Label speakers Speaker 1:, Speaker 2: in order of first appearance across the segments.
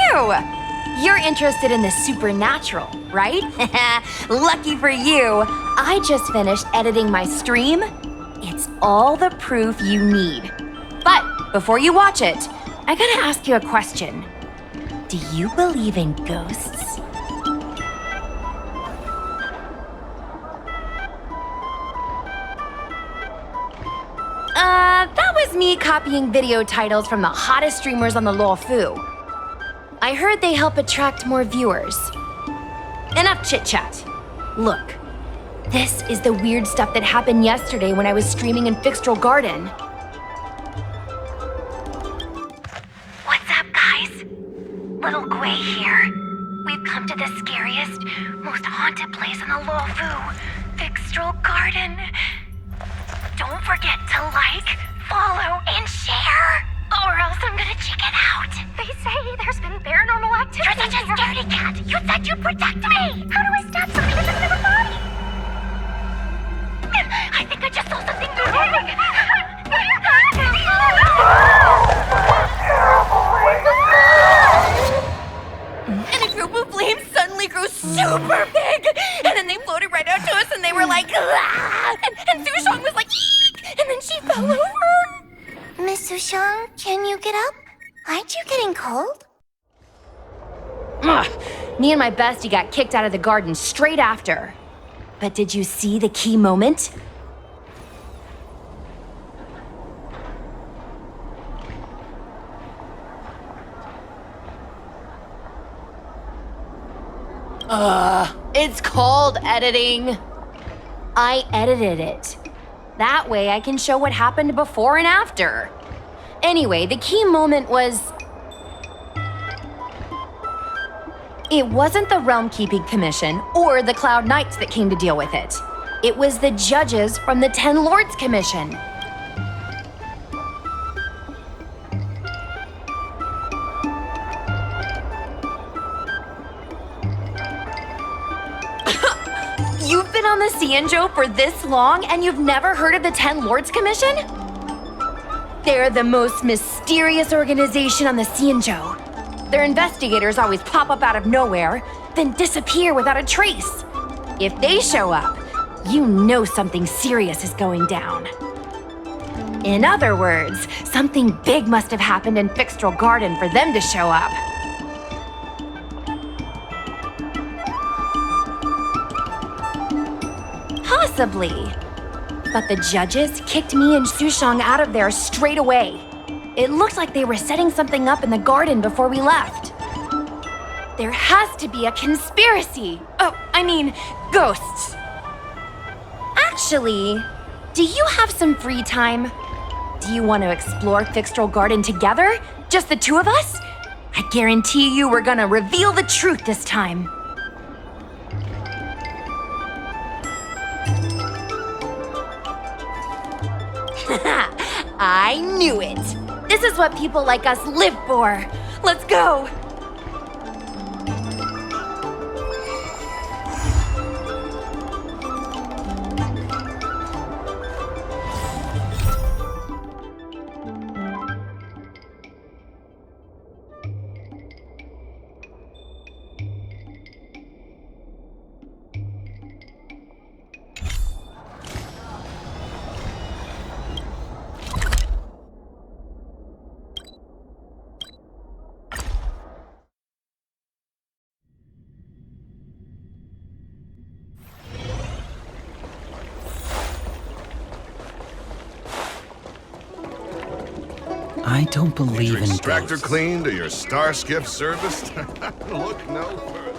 Speaker 1: you! You're interested in the supernatural, right? Lucky for you, I just finished editing my stream. It's all the proof you need. But before you watch it, I gotta ask you a question. Do you believe in ghosts? That was me copying video titles from the hottest streamers on the Luofu. I heard they help attract more viewers. Enough chit-chat. Look, this is the weird stuff that happened yesterday when I was streaming in Fixtral Garden.
Speaker 2: What's up, guys? Little Gwei here. We've come to the scariest, most haunted place in the Luofu, Fixtral Garden. Don't forget to like, follow, and share, or else I'm gonna chicken out. They say there's been paranormal activity. You're such a scaredy cat. You said you'd protect me. How do I stop something that doesn't have a body? I think I just saw something moving.
Speaker 1: And a group of flames suddenly grew super big, and then they floated right out to us, and they were like, ah! And Sushong was like, eek! And then she fell over.
Speaker 2: Miss Sushong, can you get up? Aren't you getting cold?
Speaker 1: Me and my bestie got kicked out of the garden straight after. But did you see the key moment? It's called editing. I edited it. That way I can show what happened before and after. Anyway, the key moment was... It wasn't the Realm Keeping Commission or the Cloud Knights that came to deal with it. It was the judges from the Ten Lords Commission. You've been on the Xianzhou for this long and you've never heard of the Ten Lords Commission? They're the most mysterious organization on the Xianzhou. Their investigators always pop up out of nowhere, then disappear without a trace. If they show up, you know something serious is going down. In other words, something big must have happened in Fixtral Garden for them to show up. Possibly. But the judges kicked me and Sushong out of there straight away. It looked like they were setting something up in the garden before we left. There has to be a conspiracy. Oh, I mean, ghosts. Actually, do you have some free time? Do you want to explore Fixtral Garden together? Just the two of us? I guarantee you we're gonna reveal the truth this time. I knew it! This is what people like us live for! Let's go!
Speaker 3: I don't believe in
Speaker 4: extractor
Speaker 3: ghosts.
Speaker 4: cleaned or your star skiff serviced? Look no further.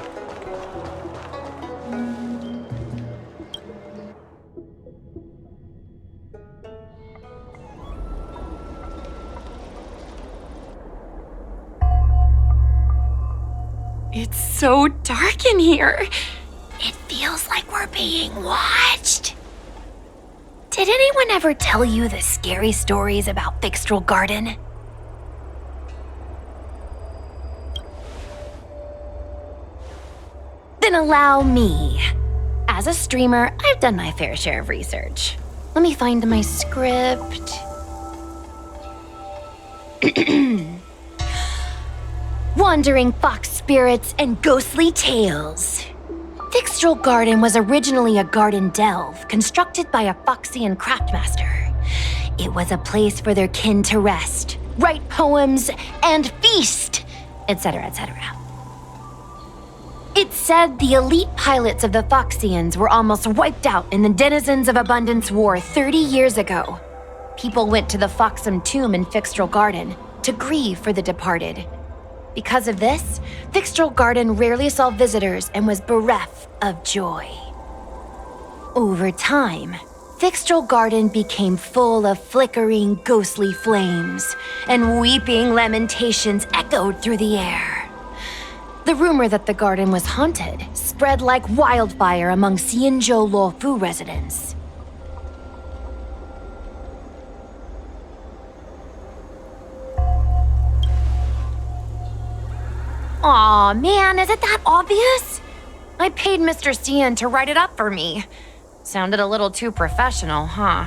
Speaker 1: It's so dark in here.
Speaker 2: It feels like we're being watched. Did anyone ever tell you the scary stories about Fixtral Garden?
Speaker 1: Then allow me. As a streamer, I've done my fair share of research. Let me find my script. 1. Wandering fox spirits and ghostly tales. Fixtral Garden was originally a garden delve constructed by a Foxian craftmaster. It was a place for their kin to rest, write poems, and feast, etc., etc. It's said the elite pilots of the Foxians were almost wiped out in the Denizens of Abundance War 30 years ago. People went to the Foxum tomb in Fixtral Garden to grieve for the departed. Because of this, Fixtral Garden rarely saw visitors and was bereft of joy. Over time, Fixtral Garden became full of flickering, ghostly flames, and weeping lamentations echoed through the air. The rumor that the garden was haunted spread like wildfire among Xianzhou Luofu residents. Aw, man, is it that obvious? I paid Mr. Cian to write it up for me. Sounded a little too professional, huh?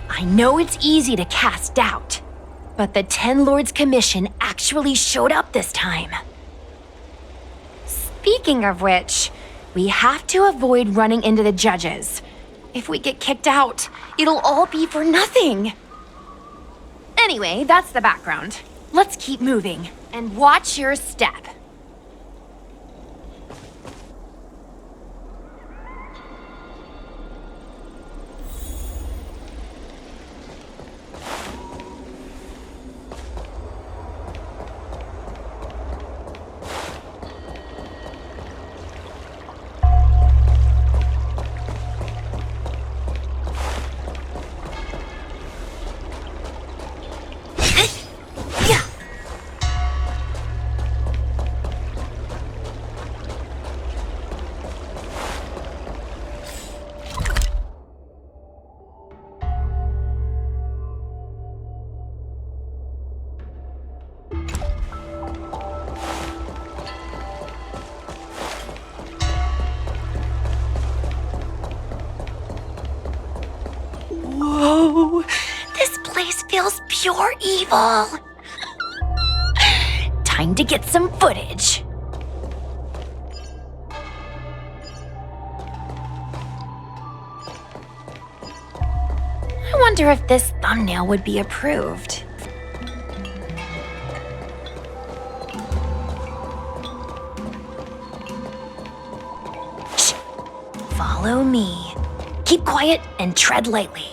Speaker 1: I know it's easy to cast doubt, but the Ten Lords Commission actually showed up this time. Speaking of which, we have to avoid running into the judges. If we get kicked out, it'll all be for nothing. Anyway, that's the background. Let's keep moving, and watch your step. Whoa, this place feels pure evil. Time to get some footage. I wonder if this thumbnail would be approved. Shh. Follow me. Keep quiet and tread lightly.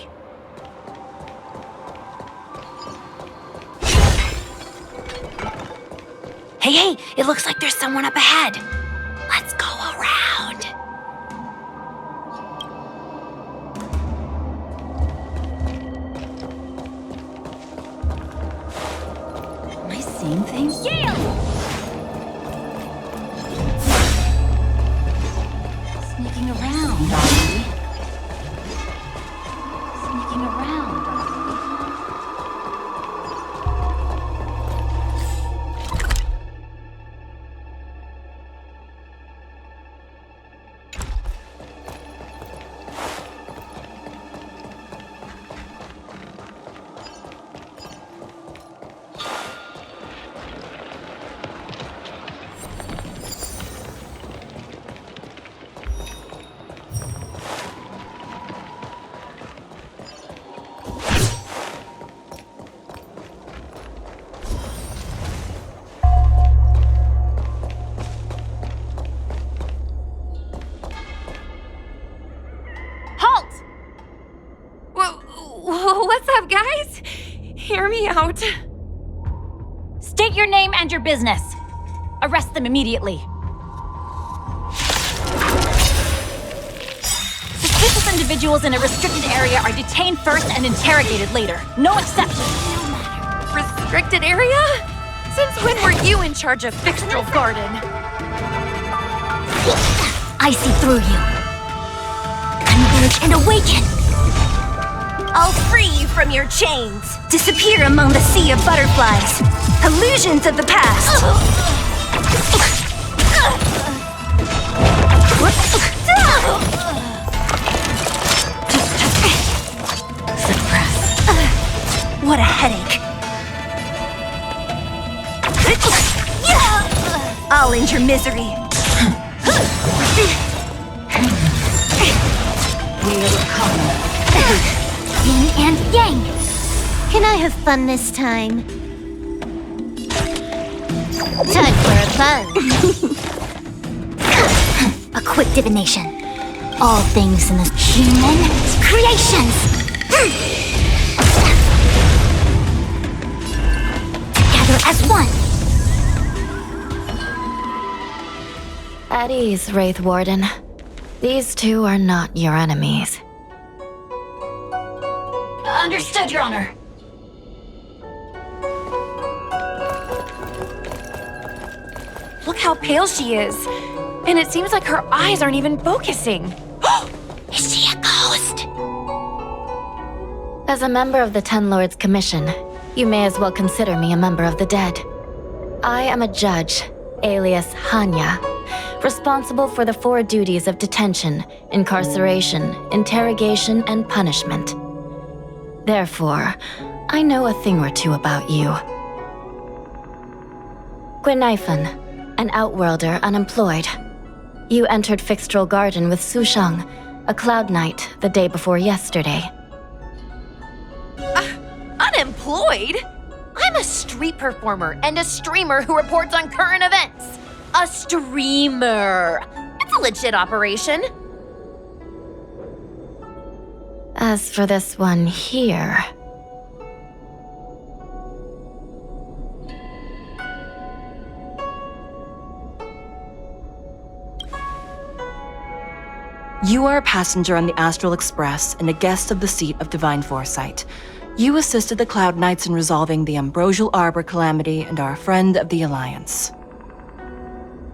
Speaker 1: Hey, it looks like there's someone up ahead. Let's go around. Am I seeing things? Yeah! Sneaking around, are we? Sneaking around, are we? What's up, guys? Hear me out.
Speaker 3: State your name and your business. Arrest them immediately. Suspicious individuals in a restricted area are detained first and interrogated later. No exceptions.
Speaker 1: Restricted area? Since when were you in charge of Fixtral Garden?
Speaker 2: I see through you. Converge and awaken! I'll free you from your chains. Disappear among the sea of butterflies. Illusions of the past. Suppress. What a headache.
Speaker 1: I'll end your misery.
Speaker 3: We'll come.
Speaker 2: Yin and yang. Can I have fun this time? Time for a fun. A quick divination. All things in the human creations. Together as one.
Speaker 1: At ease, Wraith Warden. These two are not your enemies.
Speaker 3: Understood, Your Honor.
Speaker 1: Look how pale she is. And it seems like her eyes aren't even focusing.
Speaker 2: Is she a ghost?
Speaker 1: As a member of the Ten Lords Commission, you may as well consider me a member of the dead. I am a judge, alias Hanya, responsible for the 4 duties of detention, incarceration, interrogation, and punishment. Therefore, I know a thing or two about you. Gwenifan, an outworlder unemployed. You entered Fixtral Garden with Sushang, a cloud knight, the day before yesterday. Unemployed? I'm a street performer and a streamer who reports on current events. A streamer. It's a legit operation. As for this one here...
Speaker 5: You are a passenger on the Astral Express and a guest of the seat of Divine Foresight. You assisted the Cloud Knights in resolving the Ambrosial Arbor calamity and are a friend of the Alliance.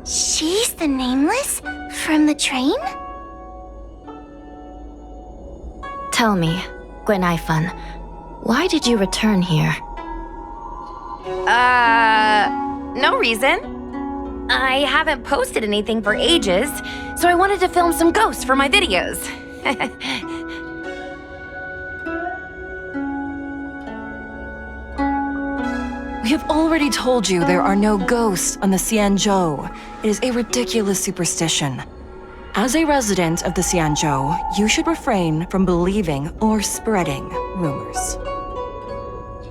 Speaker 2: She's the Nameless? From the train?
Speaker 1: Tell me, Gwenifan, why did you return here? No reason. I haven't posted anything for ages, so I wanted to film some ghosts for my videos.
Speaker 5: We have already told you there are no ghosts on the Xianzhou. It is a ridiculous superstition. As a resident of the Xianzhou, you should refrain from believing or spreading rumors.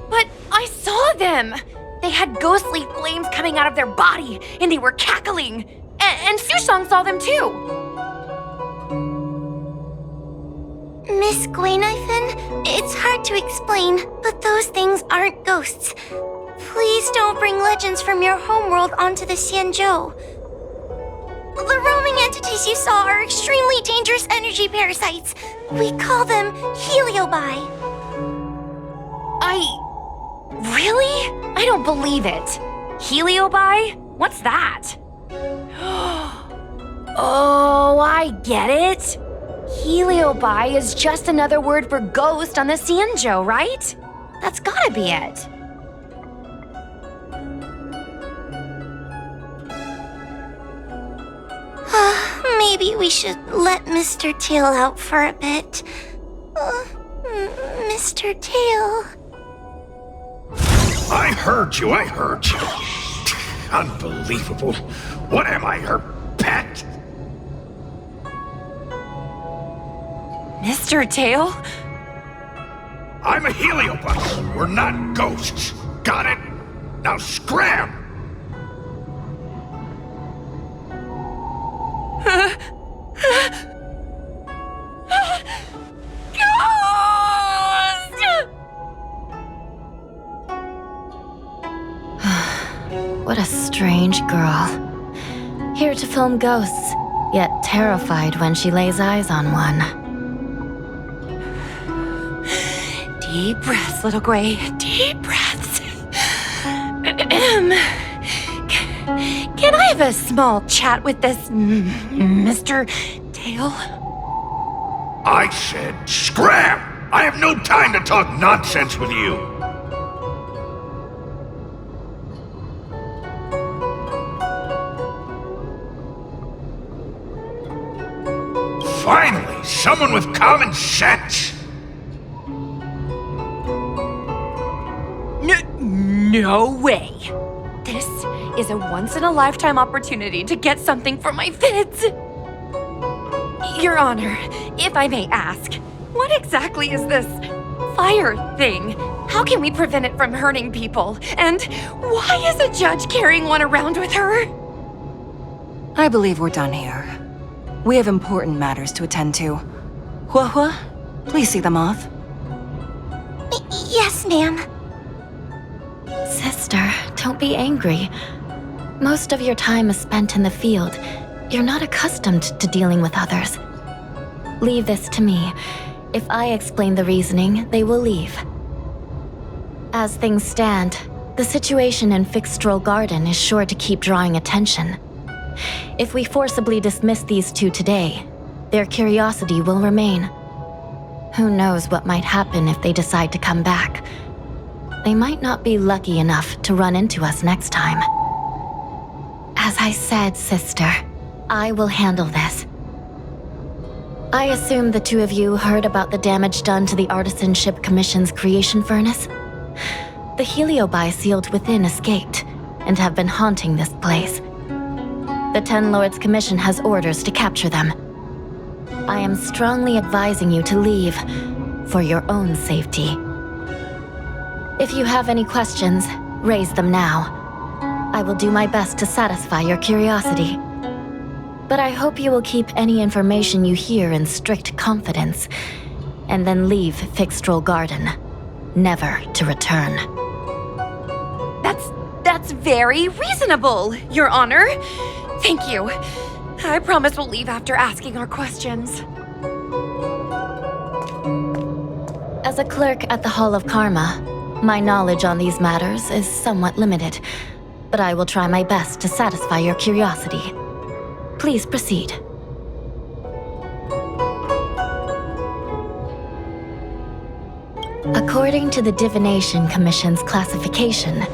Speaker 1: But I saw them! They had ghostly flames coming out of their body, and they were cackling. And Sushang saw them too.
Speaker 2: Miss Gwenifan, it's hard to explain, but those things aren't ghosts. Please don't bring legends from your homeworld onto the Xianzhou. The roaming entities you saw are extremely dangerous energy parasites. We call them heliobi.
Speaker 1: Really? I don't believe it. Heliobi? What's that? Oh, I get it. Heliobi is just another word for ghost on the Xianzhou, right? That's gotta be it.
Speaker 2: Maybe we should let Mr. Tail out for a bit. Mr. Tail.
Speaker 6: I heard you. Unbelievable. What am I, her pet?
Speaker 1: Mr. Tail?
Speaker 6: I'm a heliobus. We're not ghosts. Got it? Now scram!
Speaker 1: What a strange girl. Here to film ghosts, yet terrified when she lays eyes on one. Deep breaths, little Gray. Deep breaths. Can I have a small chat with this Mr. Tail?
Speaker 6: I said scram! I have no time to talk nonsense with you. Finally, someone with common sense.
Speaker 1: No way. This is a once-in-a-lifetime opportunity to get something for my vids. Your Honor, if I may ask, what exactly is this fire thing? How can we prevent it from hurting people? And why is a judge carrying one around with her?
Speaker 5: I believe we're done here. We have important matters to attend to. Hua, please see them off.
Speaker 2: Yes, ma'am.
Speaker 7: Sister, don't be angry. Most of your time is spent in the field. You're not accustomed to dealing with others. Leave this to me. If I explain the reasoning, they will leave. As things stand, the situation in Fixstral Garden is sure to keep drawing attention. If we forcibly dismiss these two today, their curiosity will remain. Who knows what might happen if they decide to come back? They might not be lucky enough to run into us next time. As I said, sister, I will handle this. I assume the two of you heard about the damage done to the Artisanship Commission's creation furnace? The Heliobi sealed within escaped, and have been haunting this place. The Ten Lords Commission has orders to capture them. I am strongly advising you to leave, for your own safety. If you have any questions, raise them now. I will do my best to satisfy your curiosity. But I hope you will keep any information you hear in strict confidence, and then leave Fixstral Garden, never to return.
Speaker 1: That's very reasonable, Your Honor. Thank you. I promise we'll leave after asking our questions.
Speaker 7: As a clerk at the Hall of Karma, my knowledge on these matters is somewhat limited, but I will try my best to satisfy your curiosity. Please proceed. According to the Divination Commission's classification,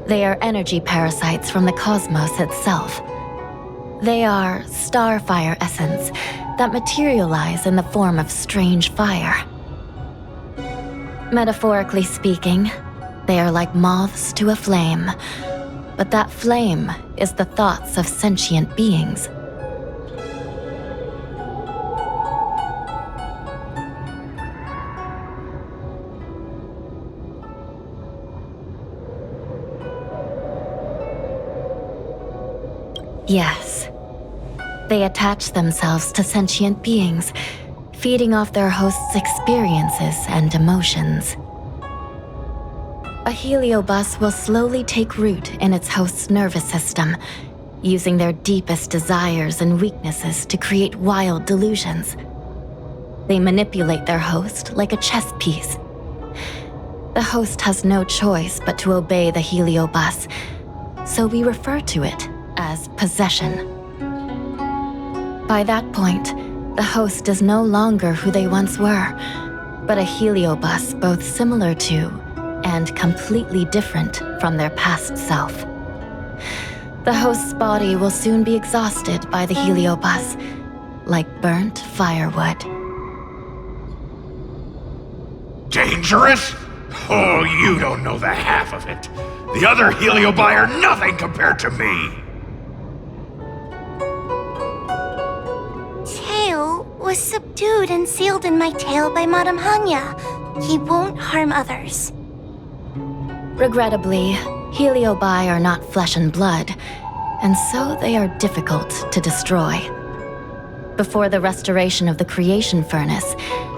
Speaker 7: they are energy parasites from the cosmos itself. They are starfire essence that materialize in the form of strange fire. Metaphorically speaking, they are like moths to a flame, but that flame is the thoughts of sentient beings. Yes. They attach themselves to sentient beings, feeding off their host's experiences and emotions. A heliobus will slowly take root in its host's nervous system, using their deepest desires and weaknesses to create wild delusions. They manipulate their host like a chess piece. The host has no choice but to obey the heliobus, so we refer to it as possession. By that point, the host is no longer who they once were, but a heliobus both similar to and completely different from their past self. The host's body will soon be exhausted by the heliobus, like burnt firewood.
Speaker 6: Dangerous? Oh, you don't know the half of it. The other heliobi are nothing compared to me.
Speaker 2: Tail was subdued and sealed in my tail by Madame Hanya. He won't harm others.
Speaker 7: Regrettably, heliobi are not flesh and blood, and so they are difficult to destroy. Before the restoration of the creation furnace,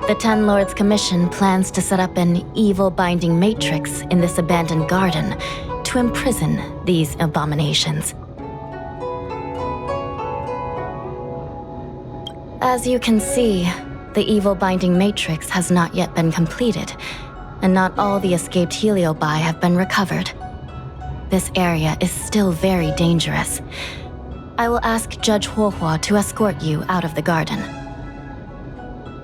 Speaker 7: the Ten Lords Commission plans to set up an evil binding matrix in this abandoned garden to imprison these abominations. As you can see, the evil binding matrix has not yet been completed, and not all the escaped heliobi have been recovered. This area is still very dangerous. I will ask Judge Huohua to escort you out of the garden.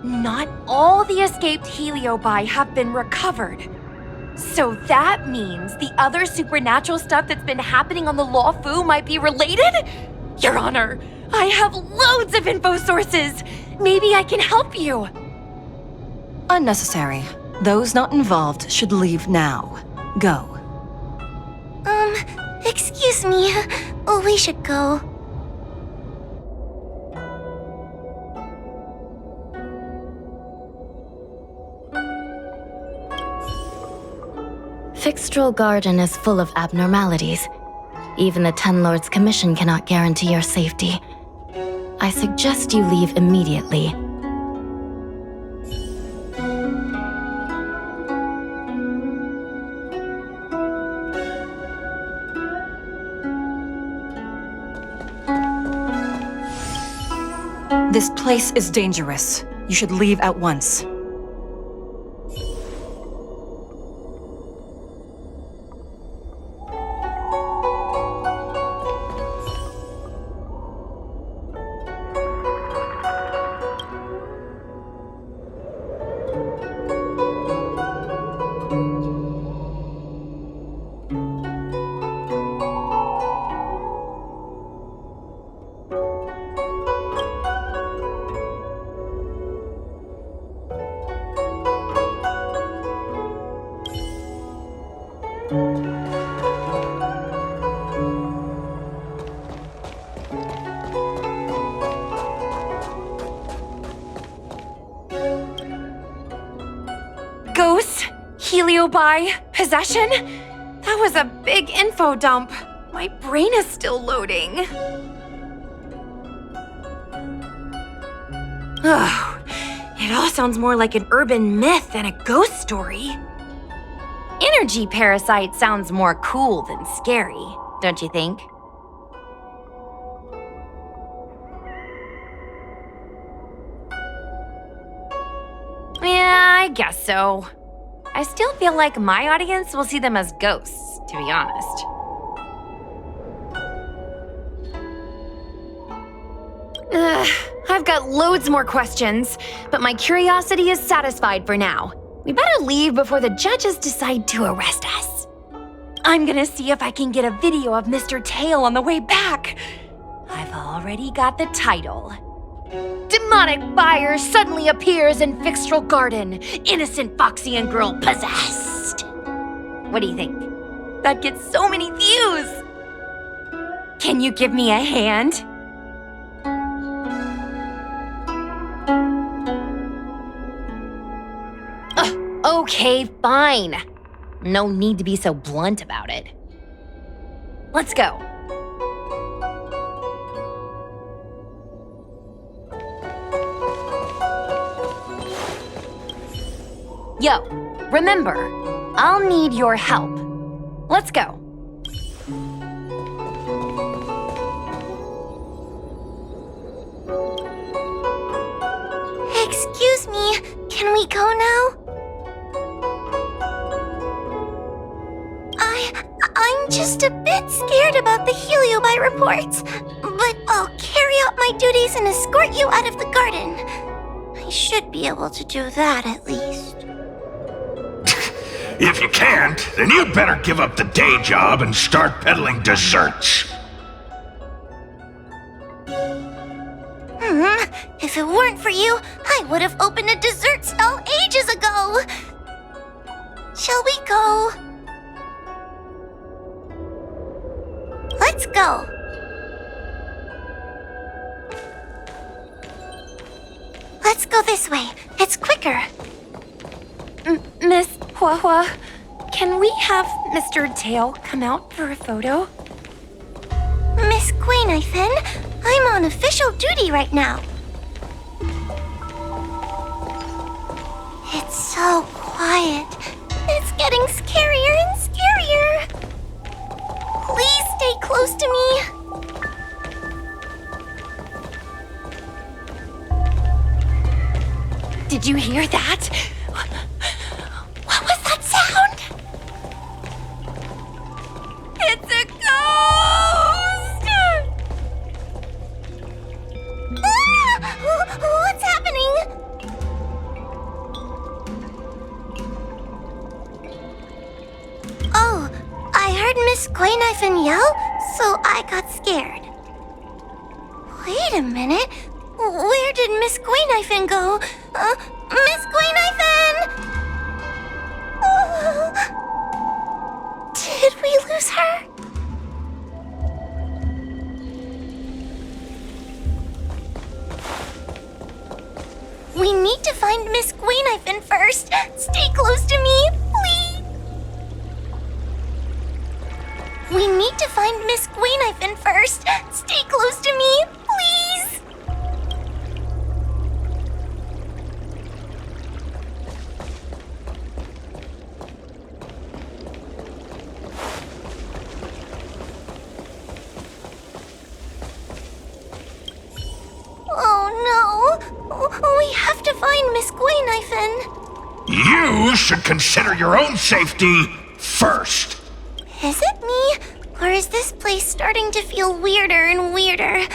Speaker 1: Not all the escaped heliobi have been recovered. So that means the other supernatural stuff that's been happening on the Law Fu might be related? Your Honor, I have loads of info sources. Maybe I can help you.
Speaker 5: Unnecessary. Those not involved should leave now. Go.
Speaker 2: Excuse Excuse me. We should go.
Speaker 7: Fixtral Garden is full of abnormalities. Even the Ten Lords Commission cannot guarantee your safety. I suggest you leave immediately.
Speaker 5: This place is dangerous. You should leave at once.
Speaker 1: Ghosts? Heliobi? Possession? That was a big info dump. My brain is still loading. Oh, it all sounds more like an urban myth than a ghost story. Energy parasite sounds more cool than scary, don't you think? Yeah, I guess so. I still feel like my audience will see them as ghosts, to be honest. Ugh, I've got loads more questions, but my curiosity is satisfied for now. We better leave before the judges decide to arrest us. I'm gonna see if I can get a video of Mr. Tail on the way back. I've already got the title. Demonic fire suddenly appears in Fixtral Garden. Innocent Foxian girl possessed. What do you think? That gets so many views. Can you give me a hand? Okay, fine. No need to be so blunt about it. Let's go. Yo, remember, I'll need your help. Let's go.
Speaker 2: Excuse me, can we go now? I'm just a bit scared about the Heliobi reports, but I'll carry out my duties and escort you out of the garden. I should be able to do that at least.
Speaker 6: If you can't, then you'd better give up the day job and start peddling desserts.
Speaker 2: If it weren't for you, I would have opened a dessert stall ages ago. Shall we go? Let's go. Let's go this way. It's quicker.
Speaker 1: Miss Hua, can we have Mr. Tail come out for a photo?
Speaker 2: Miss Guinevere, I'm on official duty right now. It's so quiet. It's getting scarier and scarier. Please stay close to me.
Speaker 1: Did you hear that? What was that sound? It's a ghost!
Speaker 2: What's happening? Oh, I heard Miss Guinevere yell, so I got scared. Wait a minute. Where did Miss Guinevere go? Miss Guinevere! Did we lose her? We need to find Miss Gwaynifin first. Stay close to me, please. We need to find Miss Gwaynifin first. Stay close to me, please. Oh no! We have to find Miss Gwaynifin.
Speaker 6: You should consider your own safety first.
Speaker 2: Is it me? Or is this place starting to feel weirder and weirder?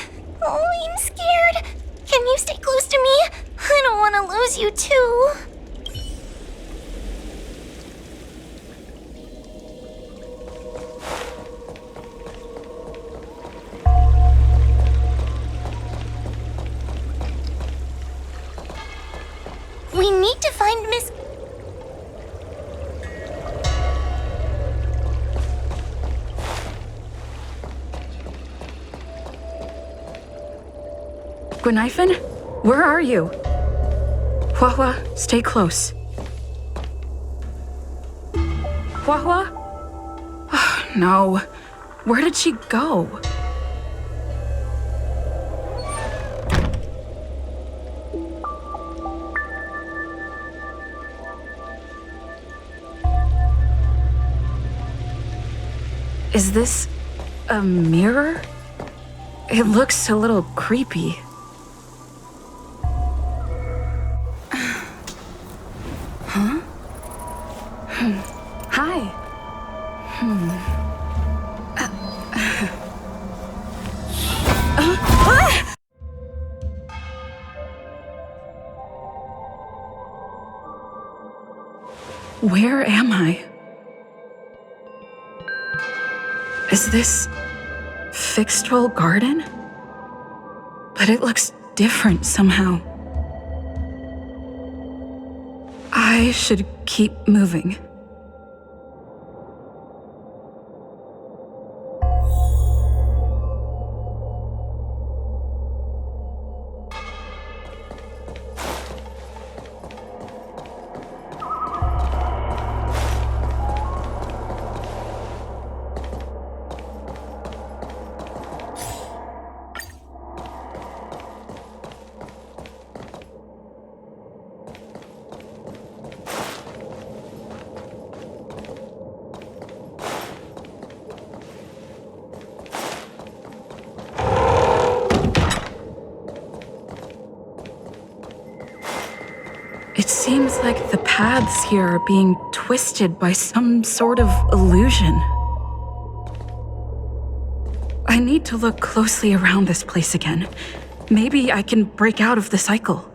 Speaker 2: Oh, I'm scared. Can you stay close to me? I don't want to lose you too. We need to find Miss...
Speaker 5: Gwaynifin? Where are you? Hua, stay close. Hua? Oh, no. Where did she go? Is this a mirror? It looks a little creepy. Huh? Hi. Where am I? Is this Fixtrol Garden? But it looks different somehow. I should keep moving. It seems like the paths here are being twisted by some sort of illusion. I need to look closely around this place again. Maybe I can break out of the cycle.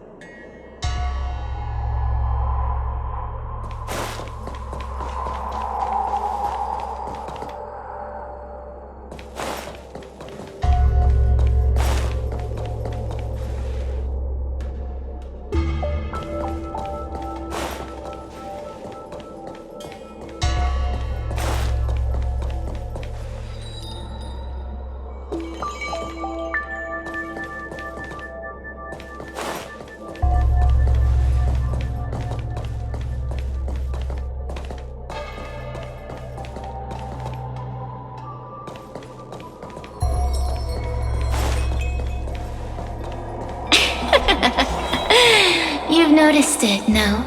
Speaker 2: You've noticed it, no?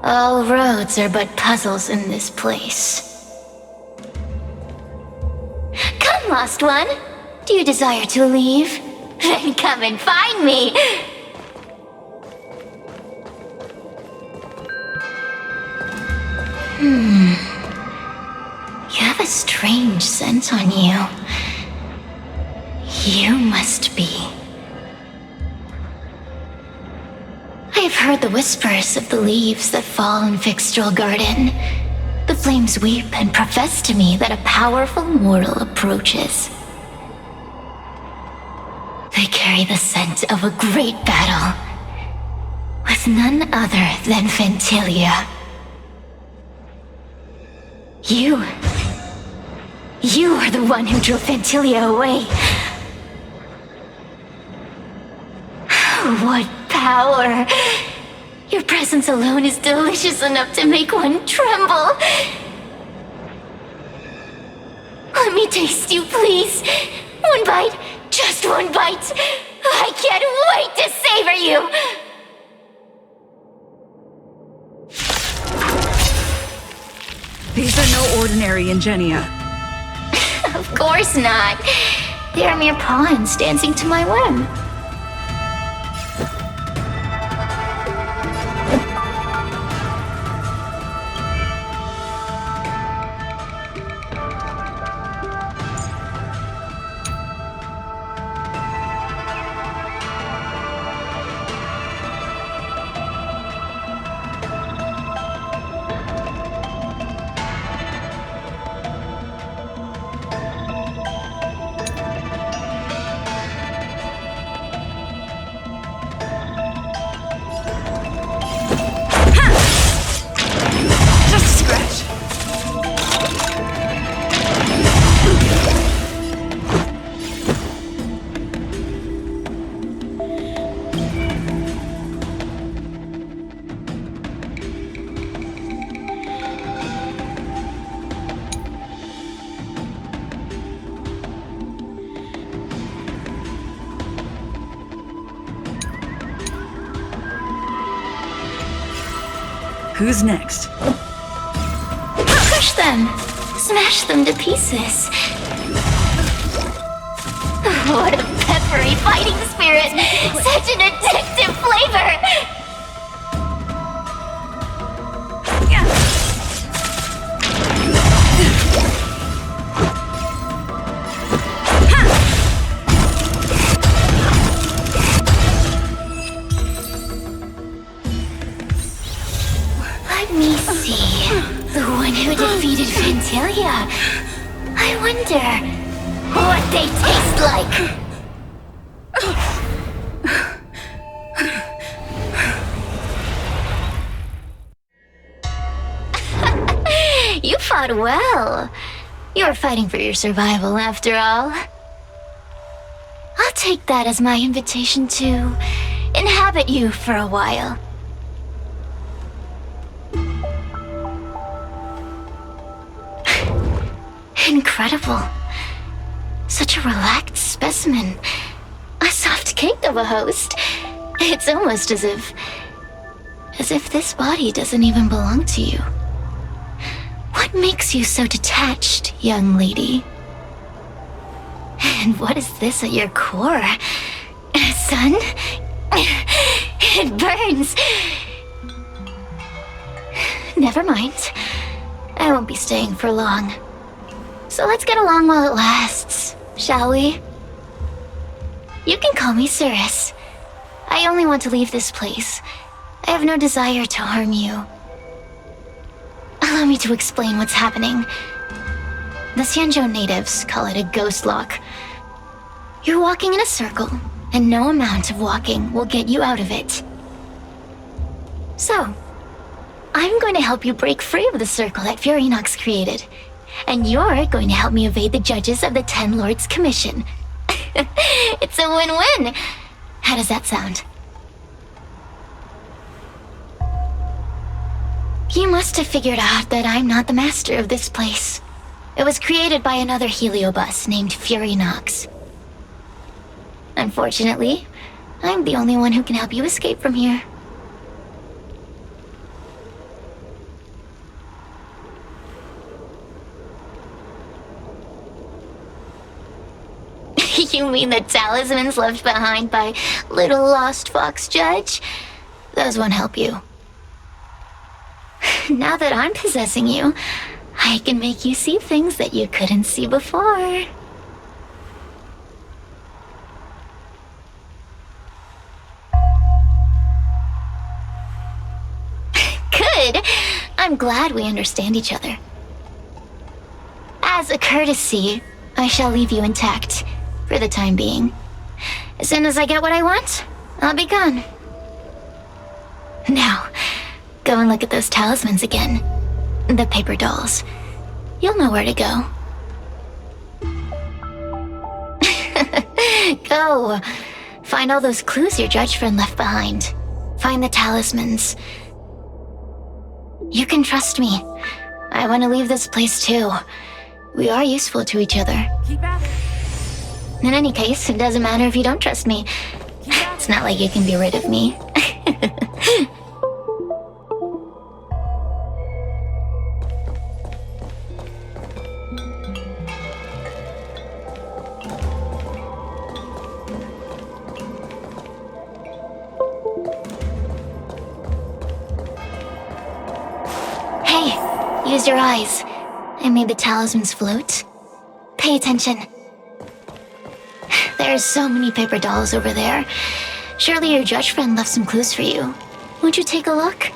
Speaker 2: All roads are but puzzles in this place. Come, lost one. Do you desire to leave? Then come and find me. You have a strange scent on you. You must be... I have heard the whispers of the leaves that fall in Fixtrol Garden. The flames weep and profess to me that a powerful mortal approaches. They carry the scent of a great battle, with none other than Ventilia. You are the one who drove Ventilia away. What power. Your presence alone is delicious enough to make one tremble. Let me taste you, please. One bite, just one bite. I can't wait to savor you.
Speaker 8: These are no ordinary Ingenia.
Speaker 2: Of course not. They are mere pawns dancing to my whim.
Speaker 8: Who's next?
Speaker 2: Crush them! Smash them to pieces! What a peppery fighting spirit! Such an addictive flavor! Let me see. The one who defeated Vantilia. I wonder what they taste like. You fought well. You were fighting for your survival, after all. I'll take that as my invitation to inhabit you for a while. Incredible. Such a relaxed specimen. A soft cake of a host. It's almost as if this body doesn't even belong to you. What makes you so detached, young lady? And what is this at your core? Sun? It burns. Never mind. I won't be staying for long. So let's get along while it lasts, shall we? You can call me Cirrus. I only want to leave this place. I have no desire to harm you. Allow me to explain what's happening. The Xianzhou natives call it a ghost lock. You're walking in a circle, and no amount of walking will get you out of it. So, I'm going to help you break free of the circle that Furinox created. And you're going to help me evade the judges of the Ten Lords Commission. It's a win-win. How does that sound? You must have figured out that I'm not the master of this place. It was created by another heliobus named Furinox. Unfortunately, I'm the only one who can help you escape from here. You mean the talismans left behind by little lost fox judge? Those won't help you. Now that I'm possessing you, I can make you see things that you couldn't see before. Good. I'm glad we understand each other. As a courtesy, I shall leave you intact. For the time being. As soon as I get what I want, I'll be gone. Now, go and look at those talismans again. The paper dolls. You'll know where to go. Go. Find all those clues your judge friend left behind. Find the talismans. You can trust me. I want to leave this place too. We are useful to each other.
Speaker 3: Keep at it.
Speaker 2: In any case, it doesn't matter if you don't trust me. It's not like you can be rid of me. Hey, use your eyes. I made the talismans float. Pay attention. There's so many paper dolls over there. Surely your judge friend left some clues for you. Won't you take a look?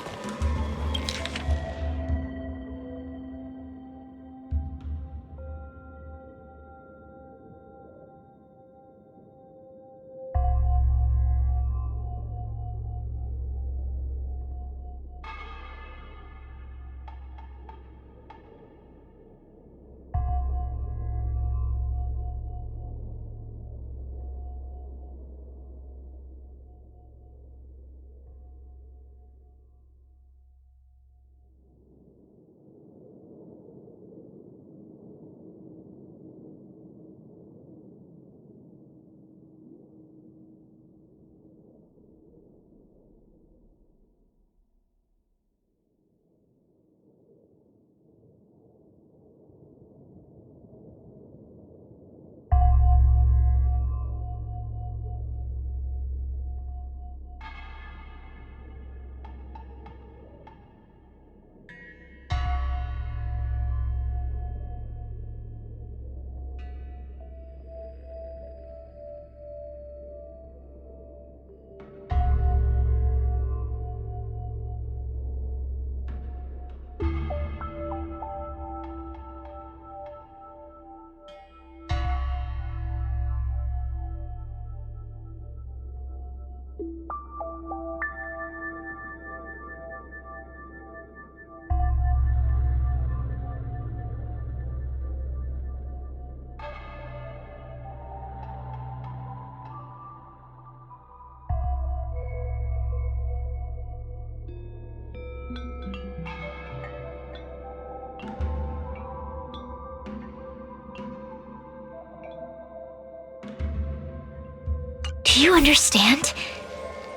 Speaker 2: Do you understand?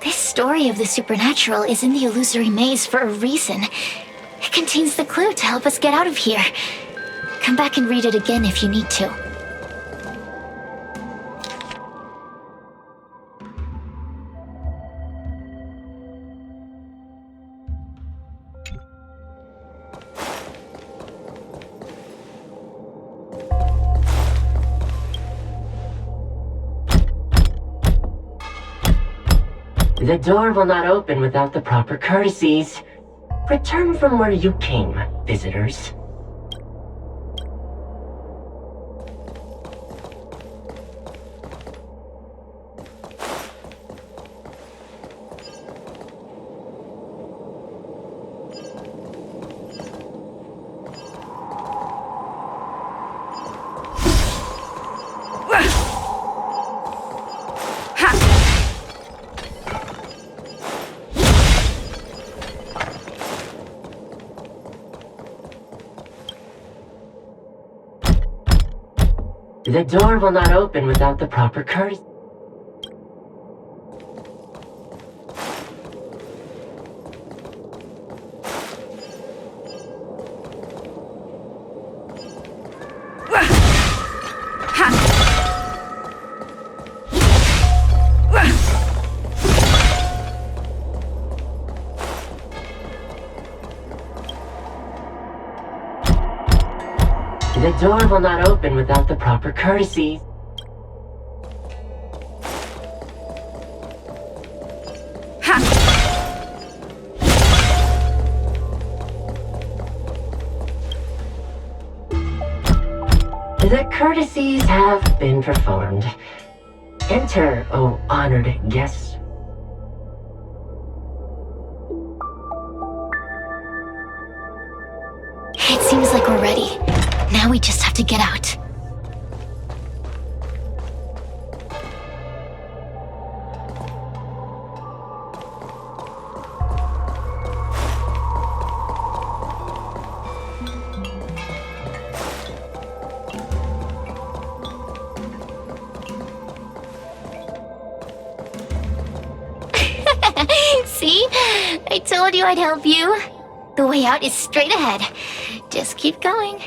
Speaker 2: This story of the supernatural is in the illusory maze for a reason. It contains the clue to help us get out of here. Come back and read it again if you need to.
Speaker 9: The door will not open without the proper courtesies. Return from where you came, visitors. The door will not open without the proper courtesy. The door will not open without the proper courtesies. The courtesies have been performed. Enter, O honored guests.
Speaker 2: It seems like we're ready. Now we just have to get out. See? I told you I'd help you. The way out is straight ahead. Just keep going.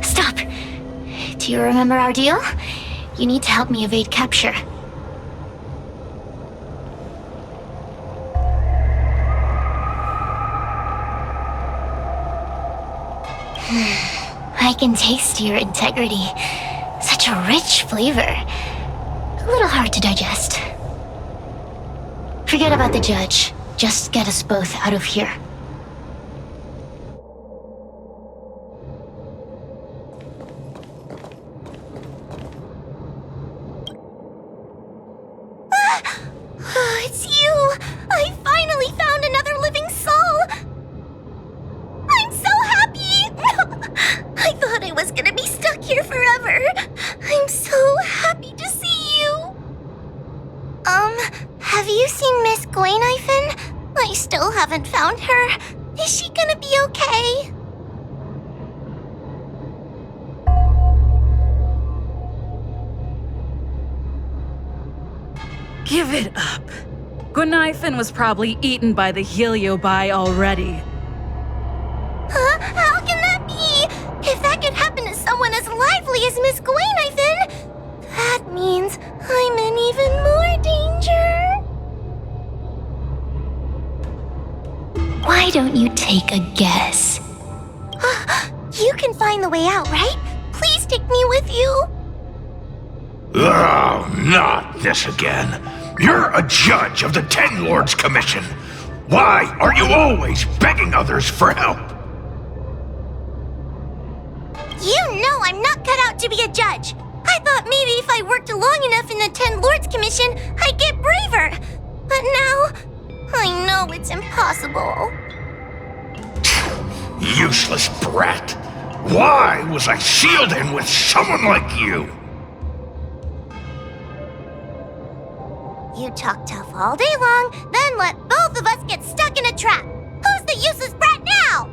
Speaker 2: Stop. Do you remember our deal? You need to help me evade capture. I can taste your integrity. Such a rich flavor. A little hard to digest. Forget about the judge. Just get us both out of here. It's you! I finally found another living soul! I'm so happy! I thought I was gonna be stuck here forever. I'm so happy to see you. Have you seen Miss Gwaynifin? I still haven't found her. Is she gonna be okay?
Speaker 8: Give it up. Gwaynifin was probably eaten by the Heliobi already.
Speaker 2: Huh? How can that be? If that could happen to someone as lively as Miss Gwaynifin, that means I'm in even more danger. Why don't you take a guess? You can find the way out, right? Please take me with you.
Speaker 6: Oh, not this again. You're a judge of the Ten Lords Commission. Why are you always begging others for help?
Speaker 2: You know I'm not cut out to be a judge. I thought maybe if I worked long enough in the Ten Lords Commission, I'd get braver. But now, I know it's impossible.
Speaker 6: Useless brat. Why was I sealed in with someone like you?
Speaker 2: You talk tough all day long, then let both of us get stuck in a trap. Who's the useless brat now?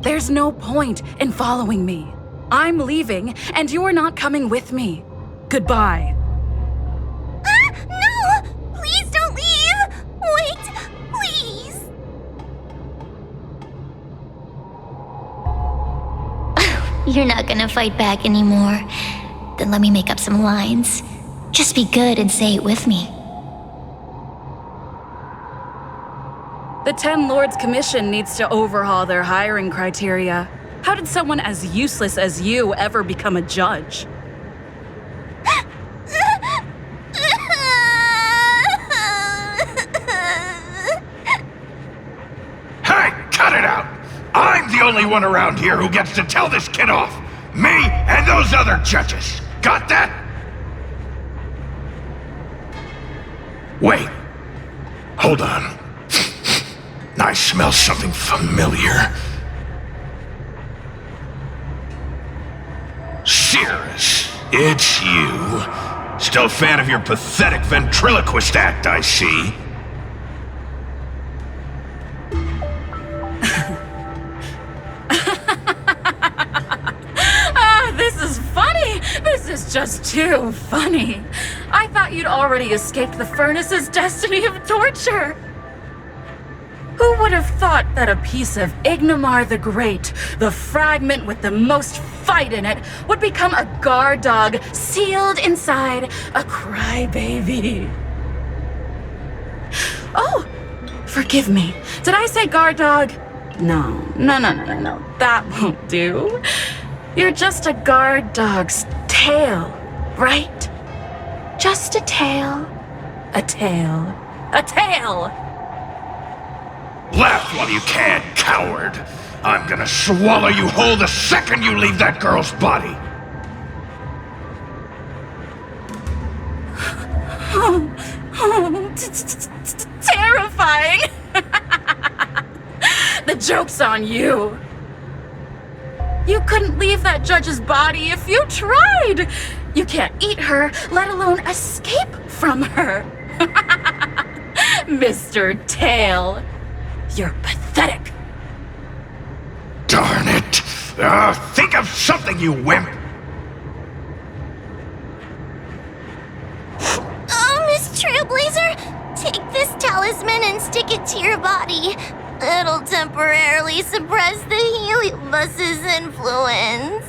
Speaker 8: There's no point in following me. I'm leaving, and you're not coming with me. Goodbye.
Speaker 2: No! Please don't leave! Wait, please! You're not gonna fight back anymore. Then let me make up some lines. Just be good and say it with me.
Speaker 8: The Ten Lords Commission needs to overhaul their hiring criteria. How did someone as useless as you ever become a judge?
Speaker 6: Hey, cut it out! I'm the only one around here who gets to tell this kid off. Me and those other judges. Got that? Wait. Hold on. I smell something familiar. Cirrus, it's you. Still a fan of your pathetic ventriloquist act, I see.
Speaker 8: This is funny! This is just too funny. I thought you'd already escaped the furnace's destiny of torture. Who would have thought that a piece of Ignomar the Great, the fragment with the most fight in it, would become a guard dog sealed inside a crybaby? Oh, forgive me. Did I say guard dog? No. That won't do. You're just a guard dog's tail, right? Just a tail. A tail. A tail!
Speaker 6: Laugh while you can, coward! I'm gonna swallow you whole the second you leave that girl's body!
Speaker 8: Terrifying! The joke's on you. You couldn't leave that judge's body if you tried. You can't eat her, let alone escape from her. Mr. Tail, you're pathetic.
Speaker 6: Darn it! Think of something, you wimp!
Speaker 2: Oh, Miss Trailblazer, take this talisman and stick it to your body. It'll temporarily suppress the heliobus's influence.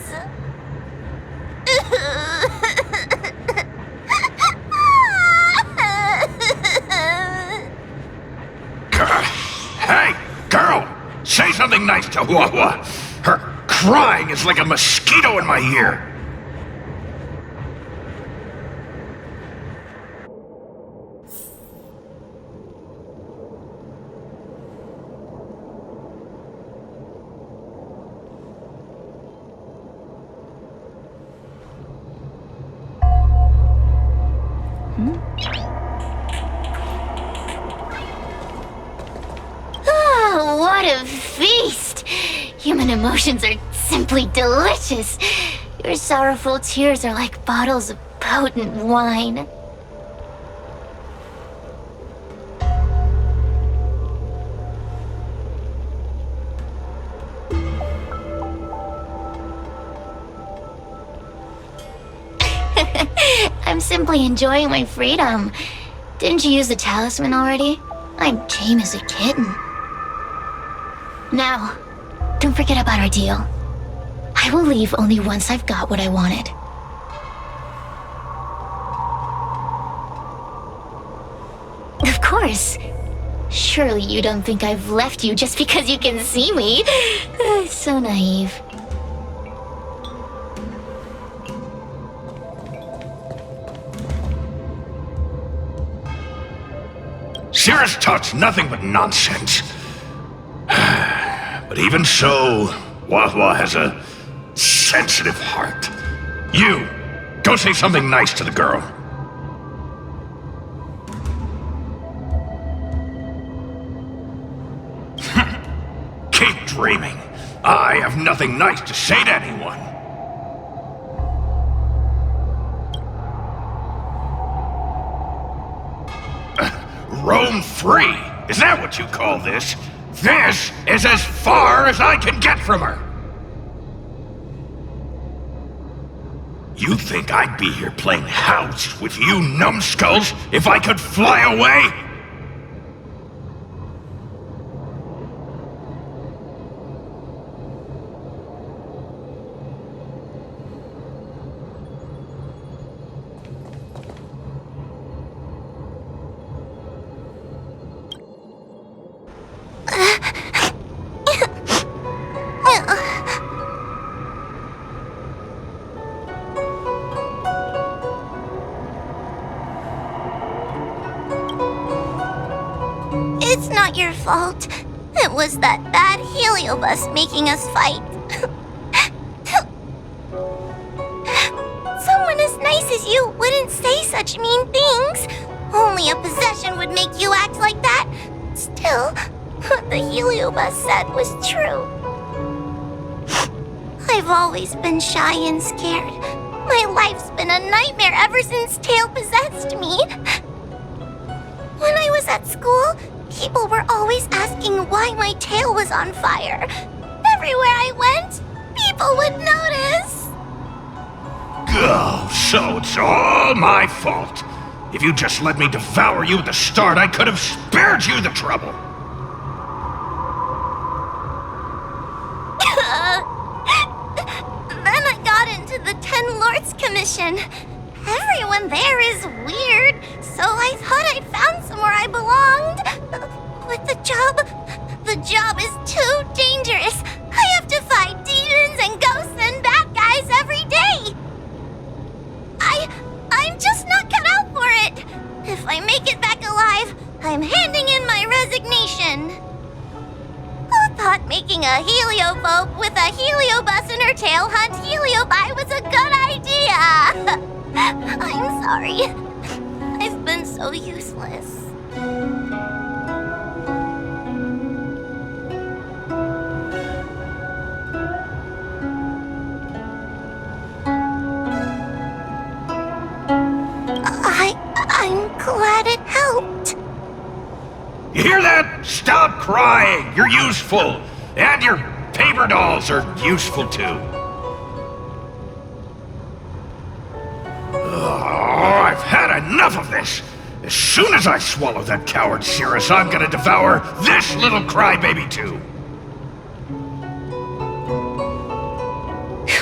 Speaker 6: Hey, girl! Say something nice to Hua-Hua. Her crying is like a mosquito in my ear.
Speaker 2: Oh, what a feast! Human emotions are simply delicious. Your sorrowful tears are like bottles of potent wine. I'm simply enjoying my freedom. Didn't you use the talisman already? I'm tame as a kitten. Now, don't forget about our deal. I will leave only once I've got what I wanted. Of course. Surely you don't think I've left you just because you can see me. So naive.
Speaker 6: Cirrus talks nothing but nonsense. But even so, Hua-Hua has a sensitive heart. You, go say something nice to the girl. Keep dreaming. I have nothing nice to say to anyone. Roam free? Is that what you call this? This is as far as I can get from her. You think I'd be here playing house with you numbskulls if I could fly away?
Speaker 2: It's not your fault. It was that bad heliobus making us fight. Someone as nice as you wouldn't say such mean things. Only a possession would make you act like that. Still, what the heliobus said was true. I've always been shy and scared. My life's been a nightmare ever since Tail possessed me. When I was at school, people were always asking why my tail was on fire. Everywhere I went, people would notice.
Speaker 6: Oh, so it's all my fault. If you just let me devour you at the start, I could have spared you the trouble.
Speaker 2: Then I got into the 10 Lords Commission. Everyone there is weird, so I thought I'd found somewhere I belonged. But the job is too dangerous. I have to fight demons and ghosts and bad guys every day. I'm just not cut out for it. If I make it back alive, I'm handing in my resignation. Who thought making a heliophobe with a heliobus in her tail hunt heliobi was a good idea? I'm sorry. I've been so useless.
Speaker 6: Stop crying! You're useful! And your paper dolls are useful too. Oh, I've had enough of this! As soon as I swallow that coward Cirrus, I'm gonna devour this little crybaby too!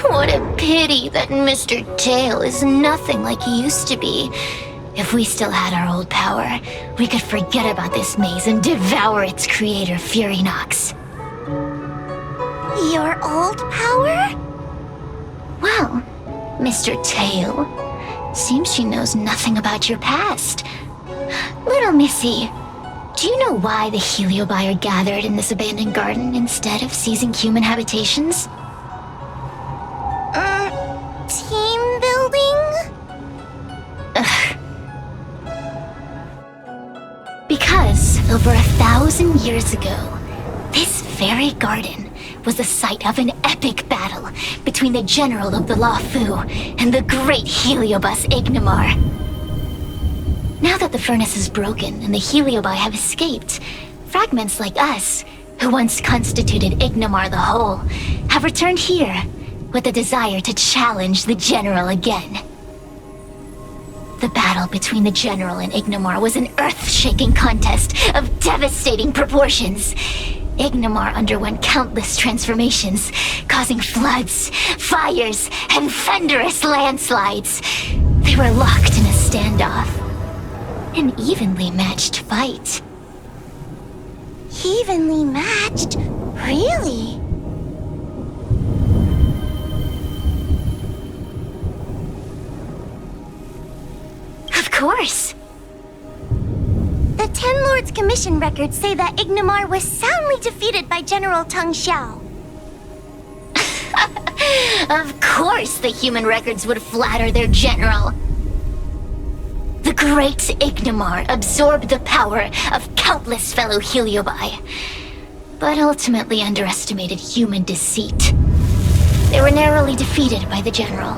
Speaker 2: What a pity that Mr. Tail is nothing like he used to be. If we still had our old power, we could forget about this maze and devour its creator, Furynox. Your old power? Well, Mr. Tail, seems she knows nothing about your past. Little Missy, do you know why the Heliobi are gathered in this abandoned garden instead of seizing human habitations? Team building? Ugh. Because over 1,000 years ago, this very garden was the site of an epic battle between the general of the Lugu and the great Heliobus Ignimar. Now that the furnace is broken and the Heliobi have escaped, fragments like us, who once constituted Ignimar the Whole, have returned here with the desire to challenge the general again. The battle between the general and Ignimar was an earth-shaking contest of devastating proportions. Ignimar underwent countless transformations, causing floods, fires, and thunderous landslides. They were locked in a standoff. An evenly matched fight. Evenly matched? Really? Of course. The Ten Lords Commission records say that Ignimar was soundly defeated by General Tang Xiao. Of course the human records would flatter their general. The great Ignimar absorbed the power of countless fellow Heliobi, but ultimately underestimated human deceit. They were narrowly defeated by the general.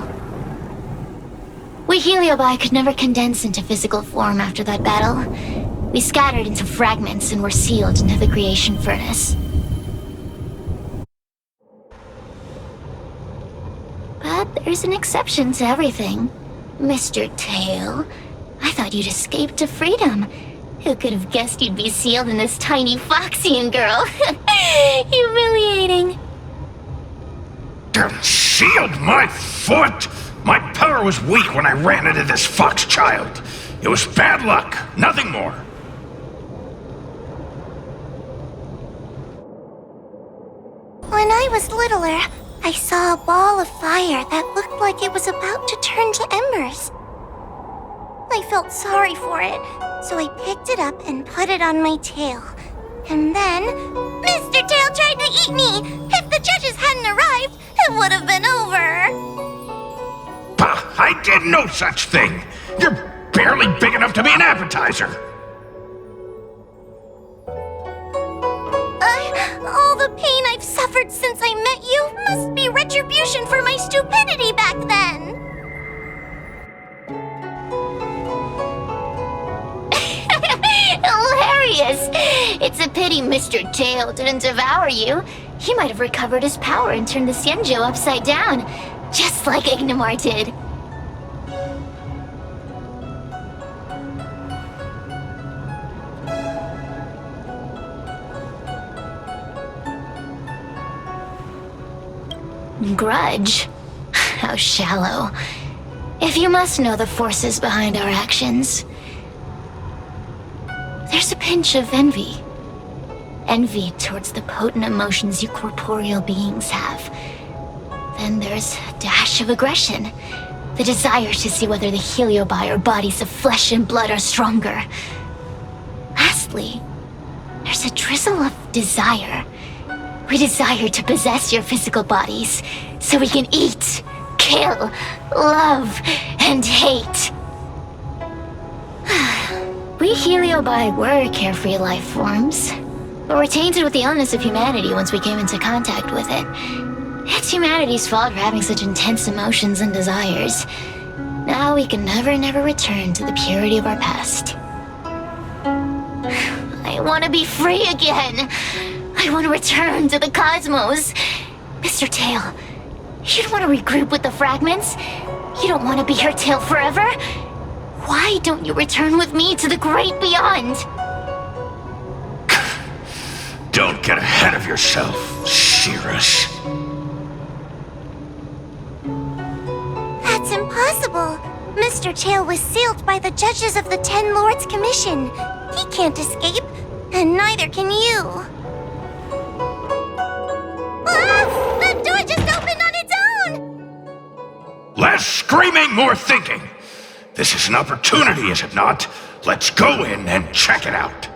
Speaker 2: We Heliobi could never condense into physical form after that battle. We scattered into fragments and were sealed into the creation furnace. But there's an exception to everything. Mr. Tail, I thought you'd escaped to freedom. Who could have guessed you'd be sealed in this tiny Foxian girl? Humiliating.
Speaker 6: Sealed my foot? My power was weak when I ran into this fox child. It was bad luck, nothing more.
Speaker 2: When I was littler, I saw a ball of fire that looked like it was about to turn to embers. I felt sorry for it, so I picked it up and put it on my tail. And then, Mr. Tail tried to eat me! If the judges hadn't arrived, it would have been over!
Speaker 6: Bah, I did no such thing! You're barely big enough to be an appetizer!
Speaker 2: All the pain I've suffered since I met you must be retribution for my stupidity back then! Hilarious! It's a pity Mr. Tail didn't devour you. He might have recovered his power and turned the Xianzhou upside down, just like Ignimar did. Grudge? How shallow. If you must know the forces behind our actions, there's a pinch of envy. Envy towards the potent emotions you corporeal beings have. Then there's a dash of aggression. The desire to see whether the Heliobi or bodies of flesh and blood are stronger. Lastly, there's a drizzle of desire. We desire to possess your physical bodies, so we can eat, kill, love, and hate. We Heliobi were carefree life forms, but were tainted with the illness of humanity once we came into contact with it. It's humanity's fault for having such intense emotions and desires. Now we can never return to the purity of our past. I I want to be free again. I want to return to the cosmos. Mr. Tail, you don't want to regroup with the fragments? You don't want to be here, Tail, forever? Why don't you return with me to the great beyond?
Speaker 6: Don't get ahead of yourself, Cirrus.
Speaker 2: That's impossible. Mr. Tail was sealed by the judges of the Ten Lords Commission. He can't escape, and neither can you. Ah! That door just opened on its own!
Speaker 6: Less screaming, more thinking. This is an opportunity, is it not? Let's go in and check it out.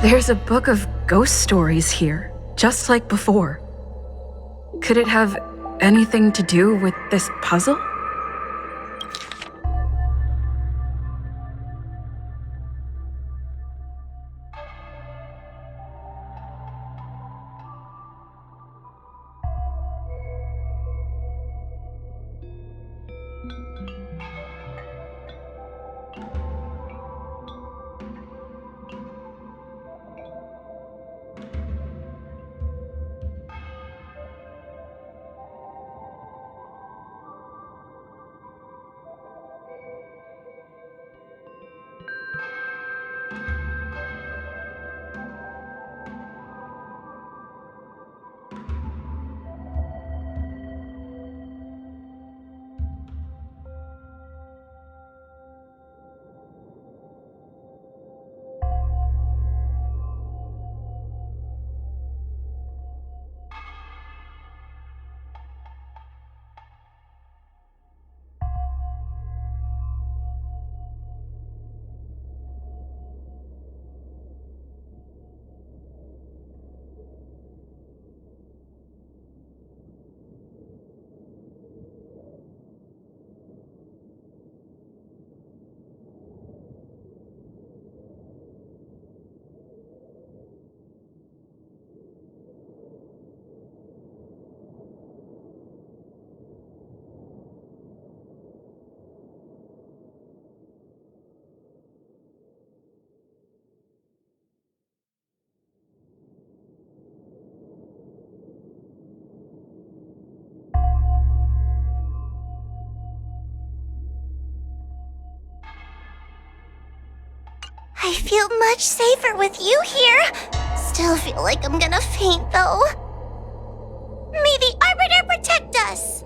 Speaker 10: There's a book of ghost stories here, just like before. Could it have anything to do with this puzzle?
Speaker 2: I feel much safer with you here. Still feel like I'm gonna faint, though. May the Arbiter protect us!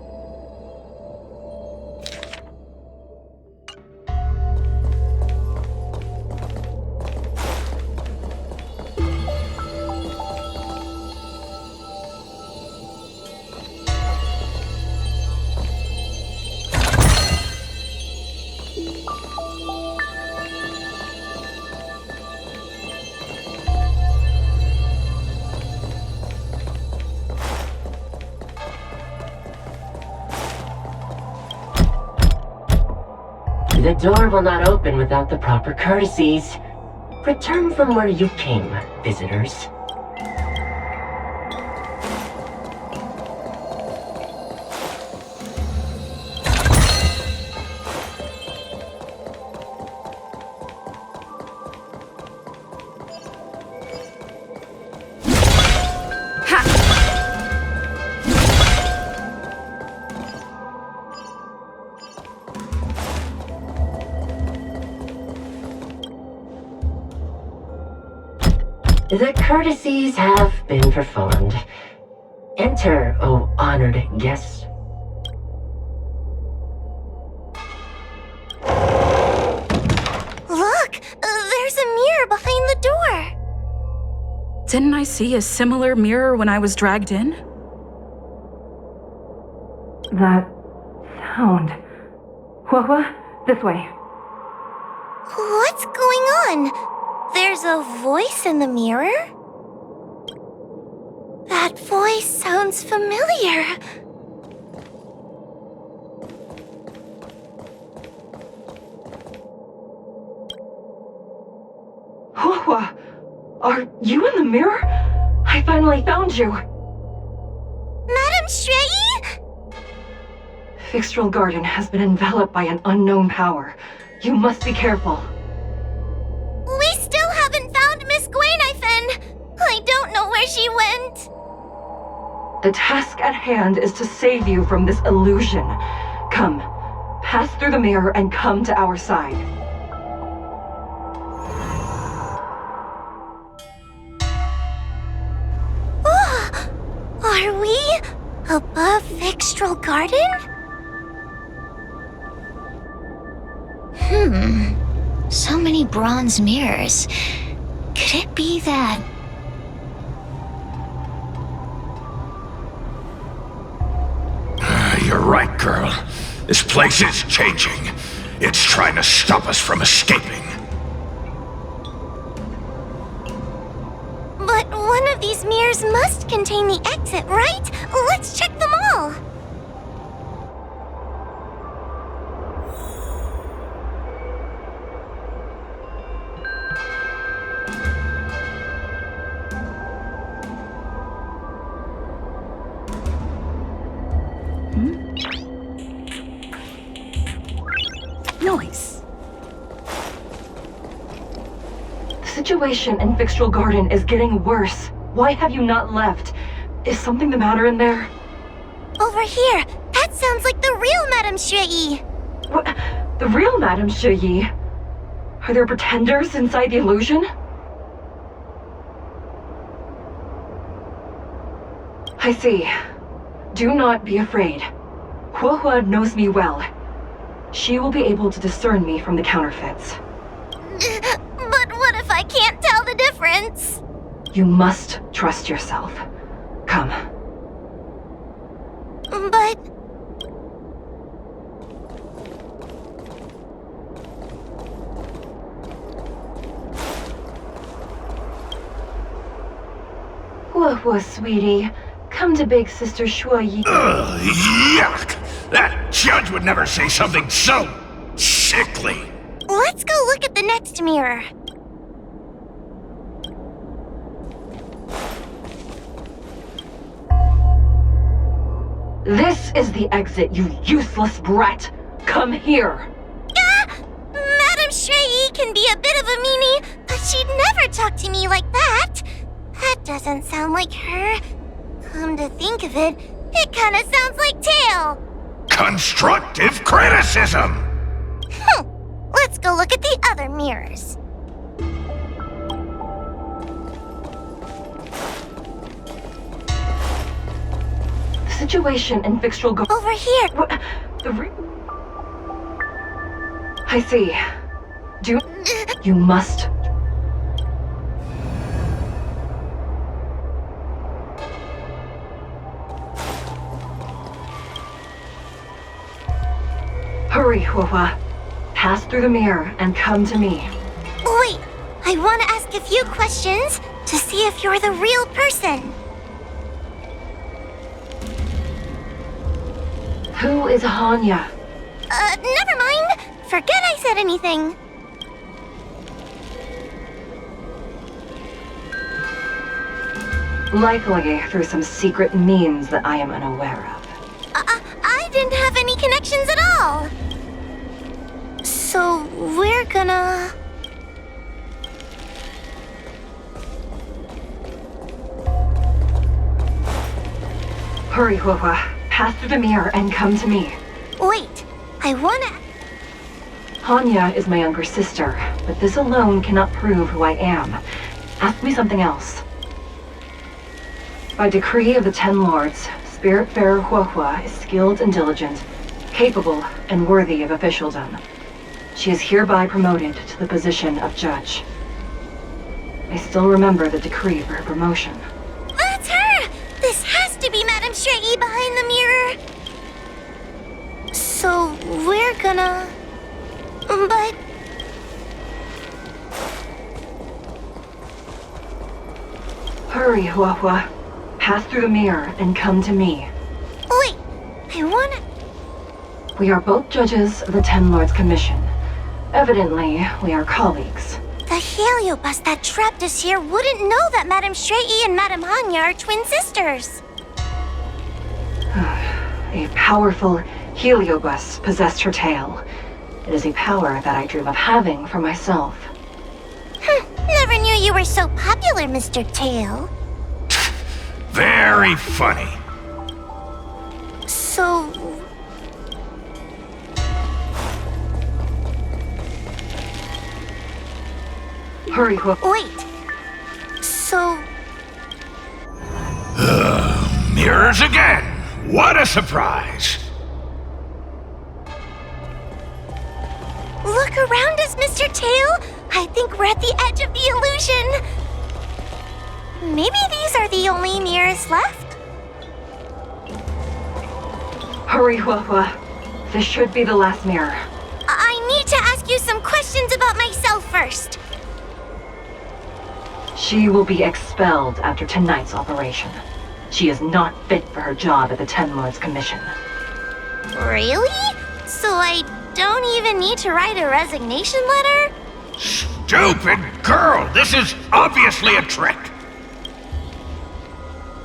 Speaker 9: The door will not open without the proper courtesies. Return from where you came, visitors. The courtesies have been performed. Enter, O honored guests.
Speaker 2: Look! There's a mirror behind the door!
Speaker 10: Didn't I see a similar mirror when I was dragged in? That sound. What? This way.
Speaker 2: What's going on? There's a voice in the mirror? That voice sounds familiar.
Speaker 5: Hua, are you in the mirror? I finally found you.
Speaker 2: Madam Shrey?
Speaker 5: Fixtral Garden has been enveloped by an unknown power. You must be careful.
Speaker 2: where she went.
Speaker 5: The task at hand is to save you from this illusion. Come, pass through the mirror and come to our side.
Speaker 2: Oh, are we above Vixtral Garden? So many bronze mirrors. Could it be that...
Speaker 6: You're right, girl. This place is changing. It's trying to stop us from escaping.
Speaker 2: But one of these mirrors must contain the exit, right? Let's check them all.
Speaker 8: Noise.
Speaker 5: The situation in Vixtral Garden is getting worse. Why have you not left? Is something the matter in there?
Speaker 2: Over here. That sounds like the real Madame Shui.
Speaker 5: What? The real Madame Shui? Are there pretenders inside the illusion? I see. Do not be afraid. Huohua knows me well. She will be able to discern me from the counterfeits.
Speaker 2: But what if I can't tell the difference?
Speaker 5: You must trust yourself. Come.
Speaker 2: But...
Speaker 5: Huohua, sweetie. Come to Big Sister Shuoyi.
Speaker 6: Ugh, yuck! That judge would never say something so sickly.
Speaker 2: Let's go look at the next mirror.
Speaker 5: This is the exit, you useless brat! Come here!
Speaker 2: Madame Shui can be a bit of a meanie, but she'd never talk to me like that. That doesn't sound like her. Come to think of it, it kinda sounds like Tail.
Speaker 6: Constructive criticism!
Speaker 2: Let's go look at the other mirrors.
Speaker 5: The situation in Vixtral Garden...
Speaker 2: Over here.
Speaker 5: What? I see. You must... Hurry, Huohua. Pass through the mirror and come to me.
Speaker 2: Wait, I want to ask a few questions to see if you're the real person.
Speaker 5: Who is Hanya?
Speaker 2: Never mind. Forget I said anything.
Speaker 5: Likely through some secret means that I am unaware of.
Speaker 2: I didn't have any connections at all. So we're gonna...
Speaker 5: Hurry, Huohua. Pass through the mirror and come to me.
Speaker 2: Wait, I wanna...
Speaker 5: Hanya is my younger sister, but this alone cannot prove who I am. Ask me something else. By decree of the Ten Lords, Spiritfarer Huohua is skilled and diligent, capable and worthy of officialdom. She is hereby promoted to the position of judge. I still remember the decree for her promotion.
Speaker 2: That's her! This has to be Madame Shui behind the mirror. So we're gonna... But...
Speaker 5: Hurry, Huohua. Pass through the mirror and come to me.
Speaker 2: Wait, I wanna...
Speaker 5: We are both judges of the Ten Lords Commission. Evidently, we are colleagues.
Speaker 2: The heliobus that trapped us here wouldn't know that Madame Shui and Madame Hanya are twin sisters.
Speaker 5: A powerful heliobus possessed her tail. It is a power that I dream of having for myself.
Speaker 2: Never knew you were so popular, Mr. Tail.
Speaker 6: Very funny.
Speaker 2: So...
Speaker 5: Hurry, Huohua.
Speaker 2: Wait. So...
Speaker 6: Mirrors again. What a surprise.
Speaker 2: Look around us, Mr. Tail. I think we're at the edge of the illusion. Maybe these are the only mirrors left?
Speaker 5: Hurry, Huohua. This should be the last mirror.
Speaker 2: I need to ask you some questions about myself first.
Speaker 5: She will be expelled after tonight's operation. She is not fit for her job at the Ten Lords Commission.
Speaker 2: Really? So I don't even need to write a resignation letter?
Speaker 6: Stupid girl! This is obviously a trick!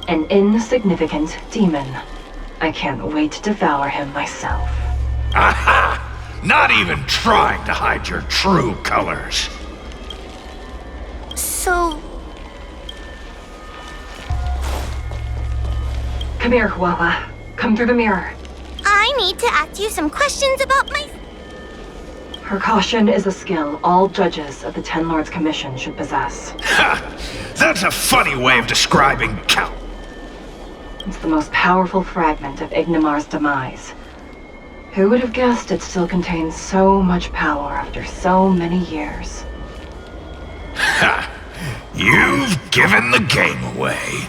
Speaker 5: An insignificant demon. I can't wait to devour him myself.
Speaker 6: Aha! Not even trying to hide your true colors.
Speaker 2: So...
Speaker 5: Come here, Huohua. Come through the mirror.
Speaker 2: I need to ask you some questions about my...
Speaker 5: Her caution is a skill all judges of the Ten Lords Commission should possess.
Speaker 6: Ha! That's a funny way of describing Cal.
Speaker 5: It's the most powerful fragment of Ignimar's demise. Who would have guessed it still contains so much power after so many years?
Speaker 6: Ha! You've given the game away.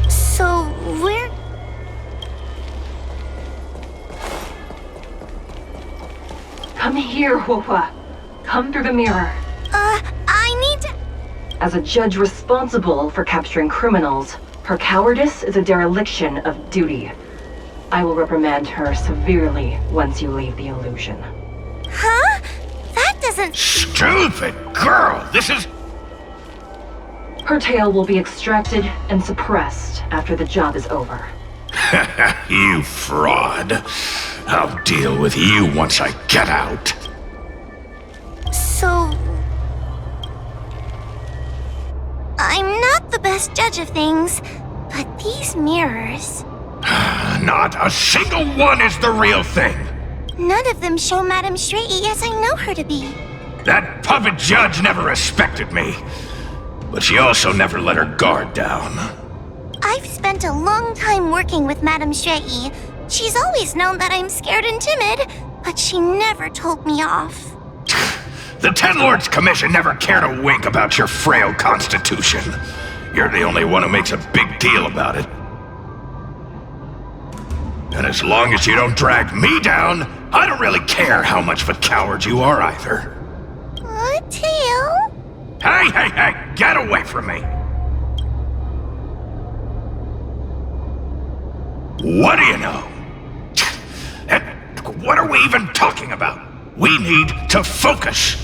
Speaker 2: So, where...
Speaker 5: Come here, Huohua. Come through the mirror.
Speaker 2: I need to...
Speaker 5: As a judge responsible for capturing criminals, her cowardice is a dereliction of duty. I will reprimand her severely once you leave the illusion.
Speaker 2: Huh? That doesn't...
Speaker 6: Stupid girl! This is...
Speaker 5: Her tail will be extracted and suppressed after the job is over.
Speaker 6: You fraud. I'll deal with you once I get out.
Speaker 2: So... I'm not the best judge of things, but these mirrors...
Speaker 6: Not a single one is the real thing.
Speaker 2: None of them show Madame Shrey as I know her to be.
Speaker 6: That puppet judge never respected me. But she also never let her guard down.
Speaker 2: I've spent a long time working with Madame Shrey. She's always known that I'm scared and timid, but she never told me off.
Speaker 6: The Ten Lords Commission never cared a wink about your frail constitution. You're the only one who makes a big deal about it. And as long as you don't drag me down, I don't really care how much of a coward you are either.
Speaker 2: Tail?
Speaker 6: Hey, get away from me! What do you know? And what are we even talking about? We need to focus.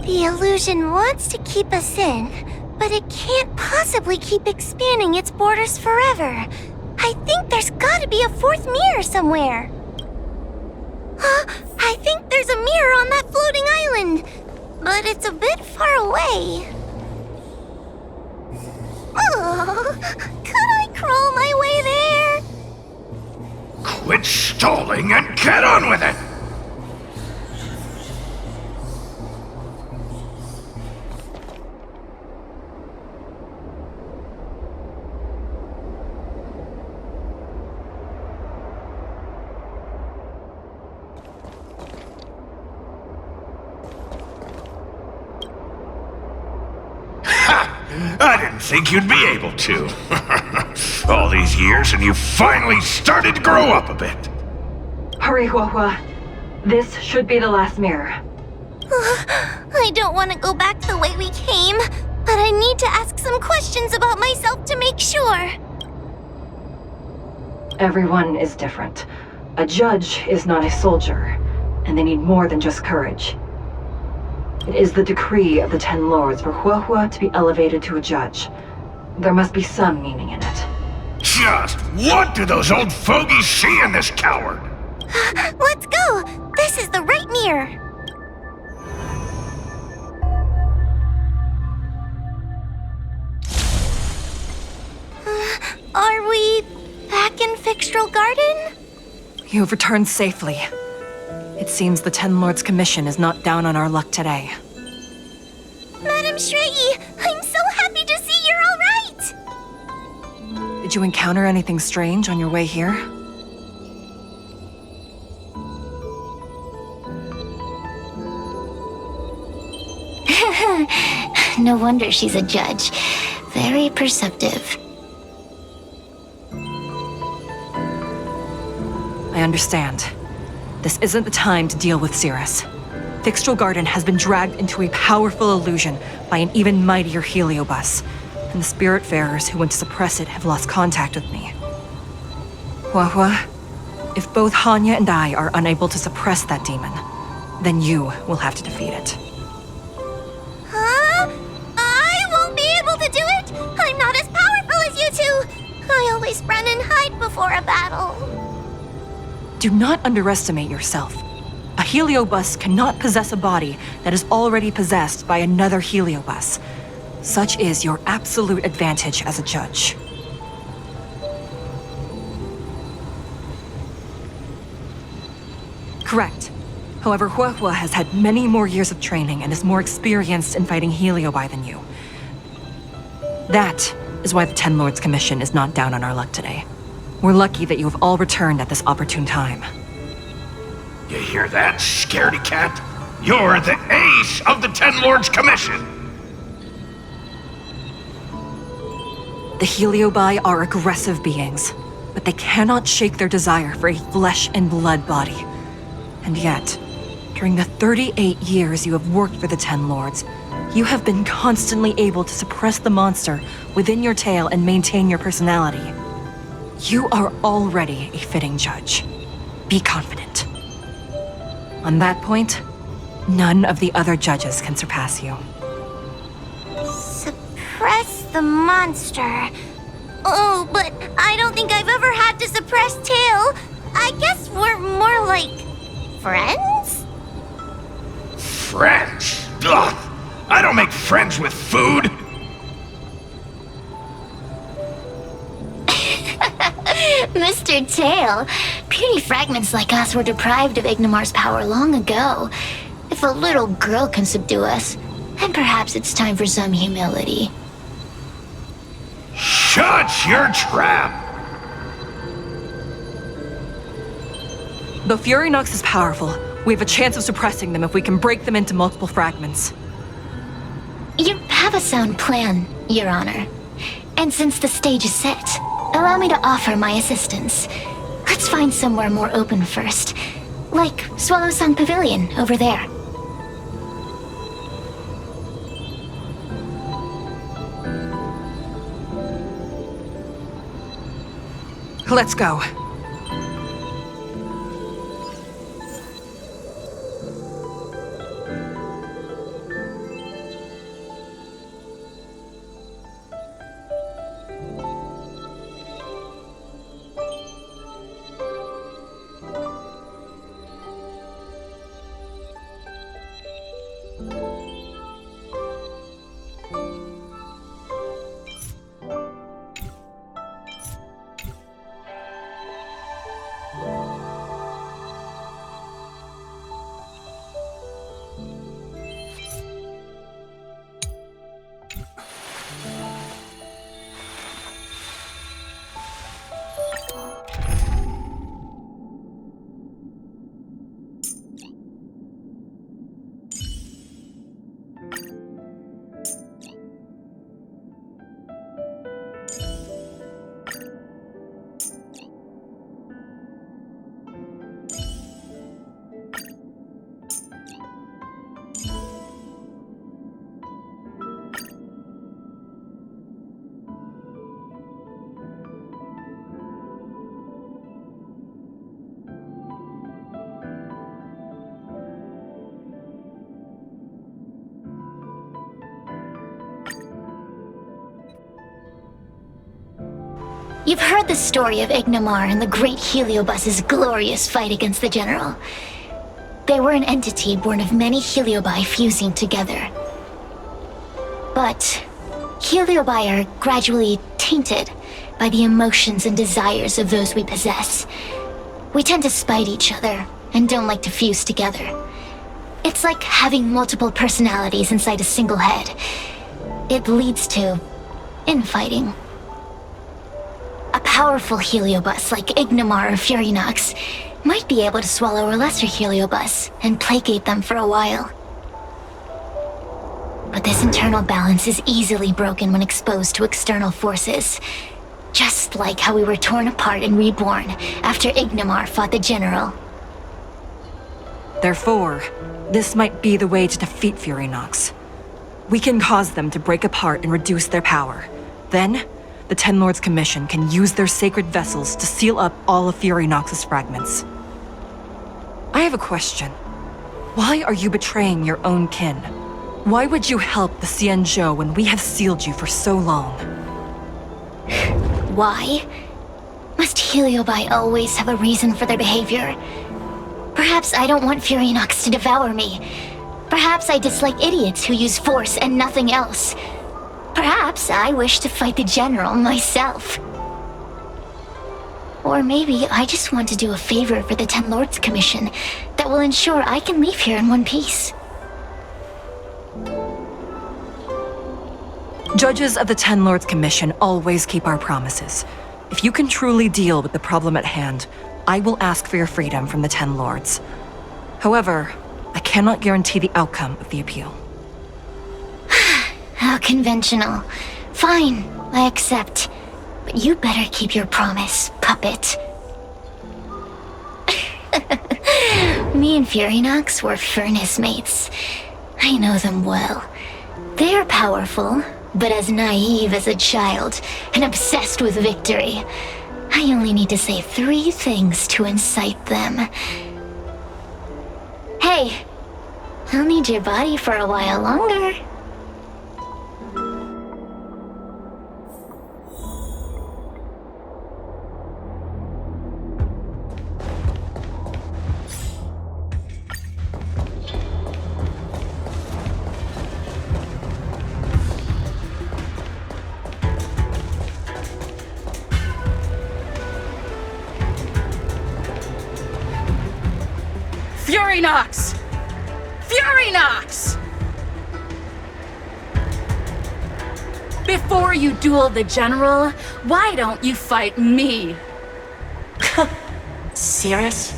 Speaker 2: The illusion wants to keep us in, but it can't possibly keep expanding its borders forever. I think there's gotta be a fourth mirror somewhere. I think there's a mirror on that floating island, but it's a bit far away. Oh, could I crawl my way there?
Speaker 6: Quit stalling and get on with it! I didn't think you'd be able to. All these years and you finally started to grow up a bit.
Speaker 5: Hurry, Huohua. This should be the last mirror.
Speaker 2: I don't want to go back the way we came, but I need to ask some questions about myself to make sure.
Speaker 5: Everyone is different. A judge is not a soldier, and they need more than just courage. It is the decree of the Ten Lords for Huohua to be elevated to a judge. There must be some meaning in it.
Speaker 6: Just what do those old fogies see in this coward?
Speaker 2: Let's go! This is the right mirror. Are we back in Fixtral Garden?
Speaker 5: You have returned safely. It seems the Ten Lords' Commission is not down on our luck today.
Speaker 2: Madam Shrey, I'm so happy to see you're all right!
Speaker 5: Did you encounter anything strange on your way here?
Speaker 2: No wonder she's a judge. Very perceptive.
Speaker 5: I understand. This isn't the time to deal with Cirrus. Fixtral Garden has been dragged into a powerful illusion by an even mightier heliobus, and the Spiritfarers who went to suppress it have lost contact with me. Huahua, if both Hanya and I are unable to suppress that demon, then you will have to defeat it.
Speaker 2: Huh? I won't be able to do it! I'm not as powerful as you two! I always run and hide before a battle.
Speaker 5: Do not underestimate yourself. A heliobus cannot possess a body that is already possessed by another heliobus. Such is your absolute advantage as a judge. Correct. However, Huahua has had many more years of training and is more experienced in fighting heliobi than you. That is why the Ten Lords Commission is not down on our luck today. We're lucky that you have all returned at this opportune time.
Speaker 6: You hear that, scaredy cat? You're the ace of the Ten Lords Commission!
Speaker 5: The heliobi are aggressive beings, but they cannot shake their desire for a flesh and blood body. And yet, during the 38 years you have worked for the Ten Lords, you have been constantly able to suppress the monster within your tail and maintain your personality. You are already a fitting judge. Be confident. On that point, none of the other judges can surpass you.
Speaker 2: Suppress the monster. Oh, but I don't think I've ever had to suppress Tail. I guess we're more like friends?
Speaker 6: Friends? Ugh! I don't make friends with food!
Speaker 2: Mr. Tail, puny fragments like us were deprived of Ignimar's power long ago. If a little girl can subdue us, then perhaps it's time for some humility.
Speaker 6: Shut your trap!
Speaker 5: Though Fury Nox is powerful, we have a chance of suppressing them if we can break them into multiple fragments.
Speaker 2: You have a sound plan, Your Honor. And since the stage is set, allow me to offer my assistance. Let's find somewhere more open first. Like Swallow Song Pavilion, over there.
Speaker 5: Let's go.
Speaker 2: You've heard the story of Ignimar and the great Heliobus's glorious fight against the General. They were an entity born of many Heliobi fusing together. But Heliobi are gradually tainted by the emotions and desires of those we possess. We tend to spite each other and don't like to fuse together. It's like having multiple personalities inside a single head. It leads to infighting. A powerful heliobus like Ignimar or Furinox might be able to swallow a lesser heliobus and placate them for a while. But this internal balance is easily broken when exposed to external forces. Just like how we were torn apart and reborn after Ignimar fought the General.
Speaker 5: Therefore, this might be the way to defeat Furinox. We can cause them to break apart and reduce their power. Then, the Ten Lords Commission can use their sacred vessels to seal up all of Furinox's fragments. I have a question. Why are you betraying your own kin? Why would you help the Xianzhou when we have sealed you for so long?
Speaker 2: Why? Must Heliobi always have a reason for their behavior? Perhaps I don't want Furinox to devour me. Perhaps I dislike idiots who use force and nothing else. Perhaps I wish to fight the General myself. Or maybe I just want to do a favor for the Ten Lords Commission that will ensure I can leave here in one piece.
Speaker 5: Judges of the Ten Lords Commission always keep our promises. If you can truly deal with the problem at hand, I will ask for your freedom from the Ten Lords. However, I cannot guarantee the outcome of the appeal.
Speaker 2: How conventional. Fine, I accept. But you better keep your promise, puppet. Me and Furinox were furnace mates. I know them well. They're powerful, but as naive as a child, and obsessed with victory. I only need to say 3 things to incite them. Hey, I'll need your body for a while longer.
Speaker 8: Furinox! Furinox! Before you duel the General, why don't you fight me?
Speaker 11: Serious?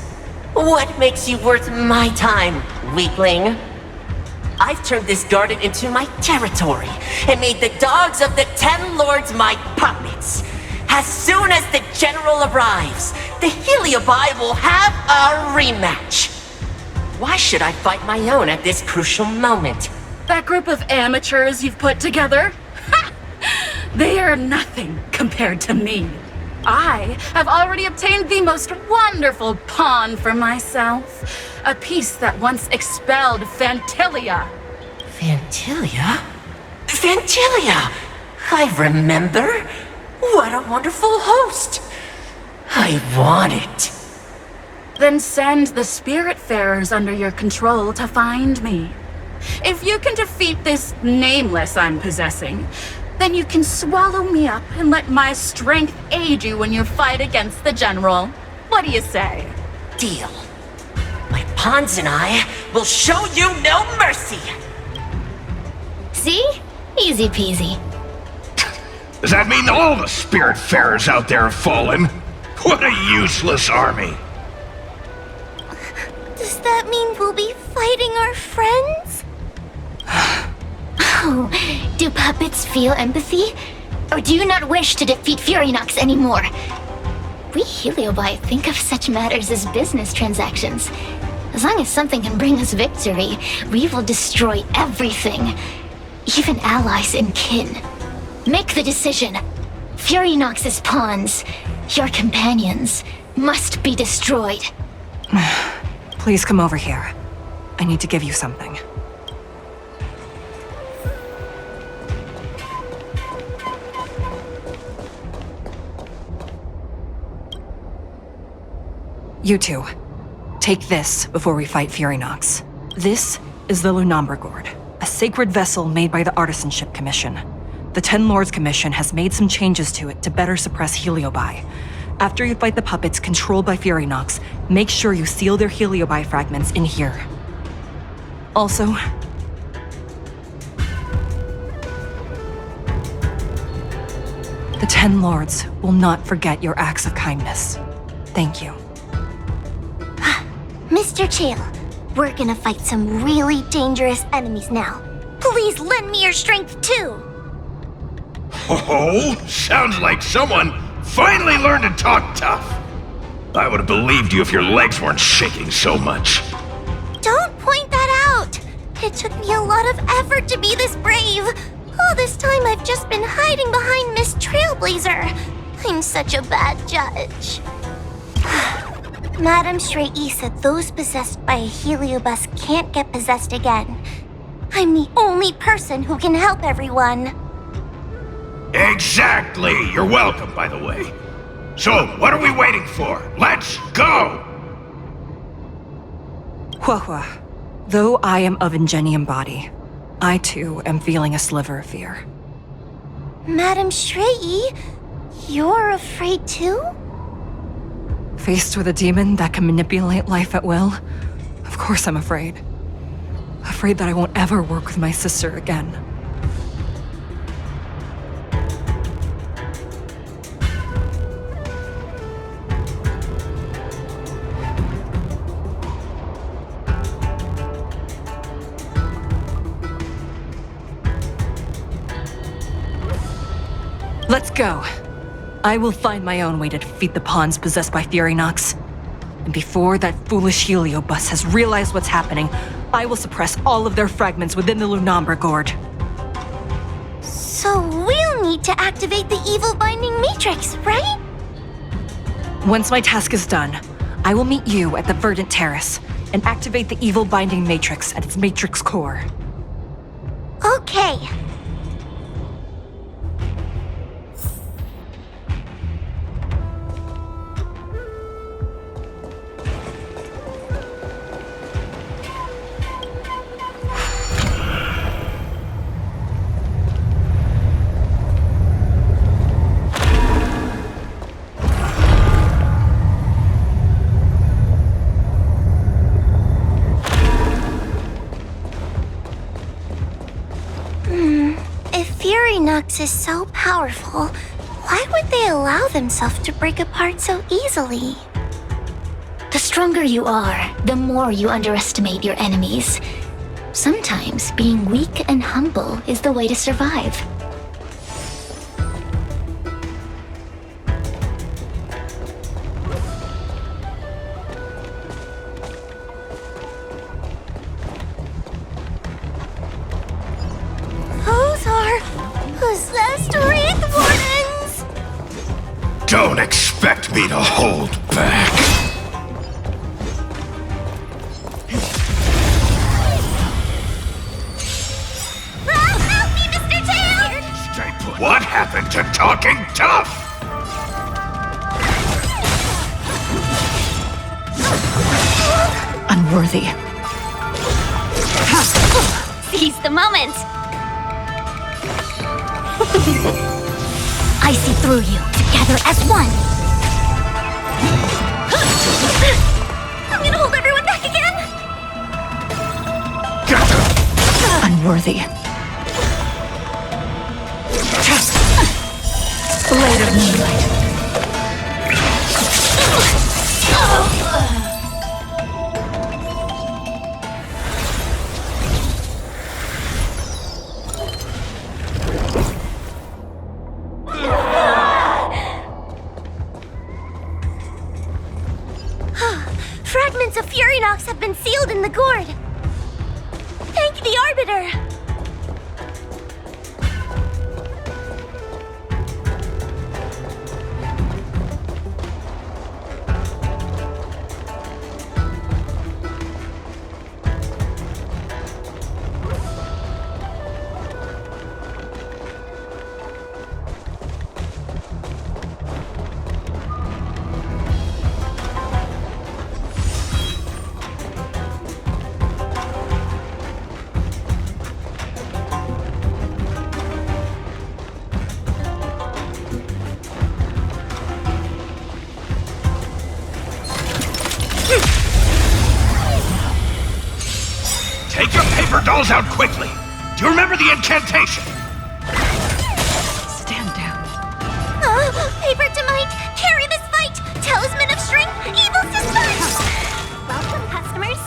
Speaker 11: What makes you worth my time, weakling? I've turned this garden into my territory and made the dogs of the Ten Lords my puppets. As soon as the General arrives, the Heliobi will have a rematch. Why should I fight my own at this crucial moment?
Speaker 8: That group of amateurs you've put together? Ha! They are nothing compared to me. I have already obtained the most wonderful pawn for myself. A piece that once expelled Fantilia.
Speaker 11: Fantilia? Fantilia! I remember. What a wonderful host. I want it.
Speaker 8: Then send the Spiritfarers under your control to find me. If you can defeat this nameless I'm possessing, then you can swallow me up and let my strength aid you in your fight against the General. What do you say?
Speaker 11: Deal. My pawns and I will show you no mercy.
Speaker 2: See? Easy peasy.
Speaker 6: Does that mean all the Spiritfarers out there have fallen? What a useless army.
Speaker 2: Does that mean we'll be fighting our friends? Oh, do puppets feel empathy? Or do you not wish to defeat Furinox anymore? We Heliobi think of such matters as business transactions. As long as something can bring us victory, we will destroy everything. Even allies and kin. Make the decision. Furinox's pawns, your companions, must be destroyed.
Speaker 5: Please come over here. I need to give you something. You two, take this before we fight Furinox. This is the Lunambra Gourd, a sacred vessel made by the Artisanship Commission. The Ten Lords Commission has made some changes to it to better suppress heliobi. After you fight the puppets controlled by Furynox, make sure you seal their heliobi fragments in here. Also, the Ten Lords will not forget your acts of kindness. Thank you.
Speaker 2: Mr. Chill, we're gonna fight some really dangerous enemies now. Please lend me your strength too!
Speaker 6: Oh, sounds like someone finally learned to talk tough. I would have believed you if your legs weren't shaking so much.
Speaker 2: Don't point that out! It took me a lot of effort to be this brave. All this time I've just been hiding behind Miss Trailblazer. I'm such a bad judge. Madame Straight-E said those possessed by a heliobus can't get possessed again. I'm the only person who can help everyone.
Speaker 6: Exactly! You're welcome, by the way. So, what are we waiting for? Let's go!
Speaker 5: Huahua, though I am of Ingenium body, I too am feeling a sliver of fear.
Speaker 2: Madame Straight-E, you're afraid too?
Speaker 5: Faced with a demon that can manipulate life at will, of course I'm afraid. Afraid that I won't ever work with my sister again. Let's go. I will find my own way to defeat the pawns possessed by Furynox. And before that foolish heliobus has realized what's happening, I will suppress all of their fragments within the Lugubre Gourd.
Speaker 2: So we'll need to activate the evil binding matrix, right?
Speaker 5: Once my task is done, I will meet you at the Verdant Terrace and activate the evil binding matrix at its matrix core.
Speaker 2: Okay. Furynox is so powerful, why would they allow themselves to break apart so easily?
Speaker 7: The stronger you are, the more you underestimate your enemies. Sometimes being weak and humble is the way to survive.
Speaker 2: Possessed Wraith Wardens!
Speaker 6: Don't expect me to hold back.
Speaker 2: Help me, Mr. Tail!
Speaker 6: Stay put. What happened to talking tough?
Speaker 3: Unworthy.
Speaker 2: Seize the moment!
Speaker 7: I see through you, together as one!
Speaker 2: I'm gonna hold everyone back again!
Speaker 3: Unworthy. Blade of Moonlight.
Speaker 2: Fragments of Furynox have been sealed in the gourd. Thank the Arbiter.
Speaker 6: stalls out quickly. Do you remember the incantation?
Speaker 10: Stand down.
Speaker 2: Paper to Mike, carry this fight! Talisman of strength, evil suspense! Welcome, customers.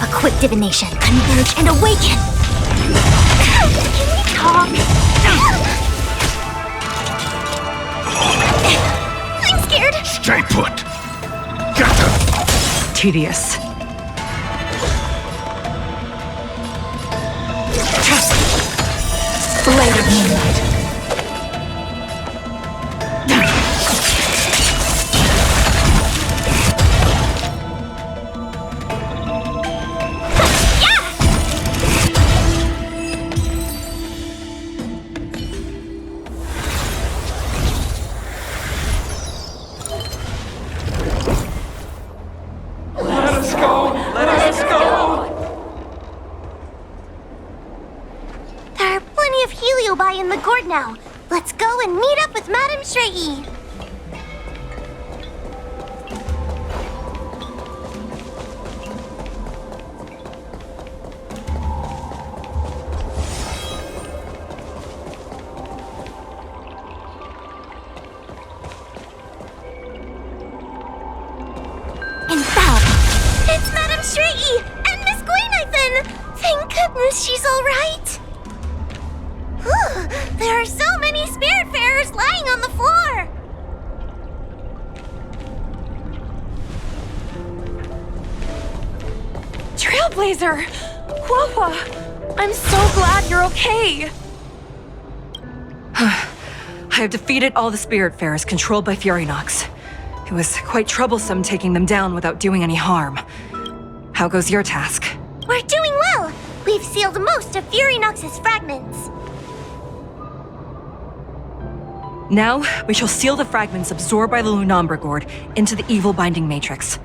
Speaker 2: A quick divination, converge and awaken! Can we talk? I'm scared!
Speaker 6: Stay put! Get them!
Speaker 10: Tedious. Blade of Moonlight.
Speaker 2: There are plenty of heliobi in the gourd now. Let's go and meet up with Madame Shrey. And Belle, it's Madame Shrey and Miss Gwaynithen. Thank goodness she's all right. Whew, there are so many spiritfarers lying on the floor.
Speaker 1: Trailblazer! Wawa! I'm so glad you're okay!
Speaker 5: I have defeated all the Spiritfarers controlled by Furynox. It was quite troublesome taking them down without doing any harm. How goes your task?
Speaker 2: We're doing well. We've sealed most of Furynox's fragments.
Speaker 5: Now, we shall seal the fragments absorbed by the Lugubre Gourd into the evil binding matrix.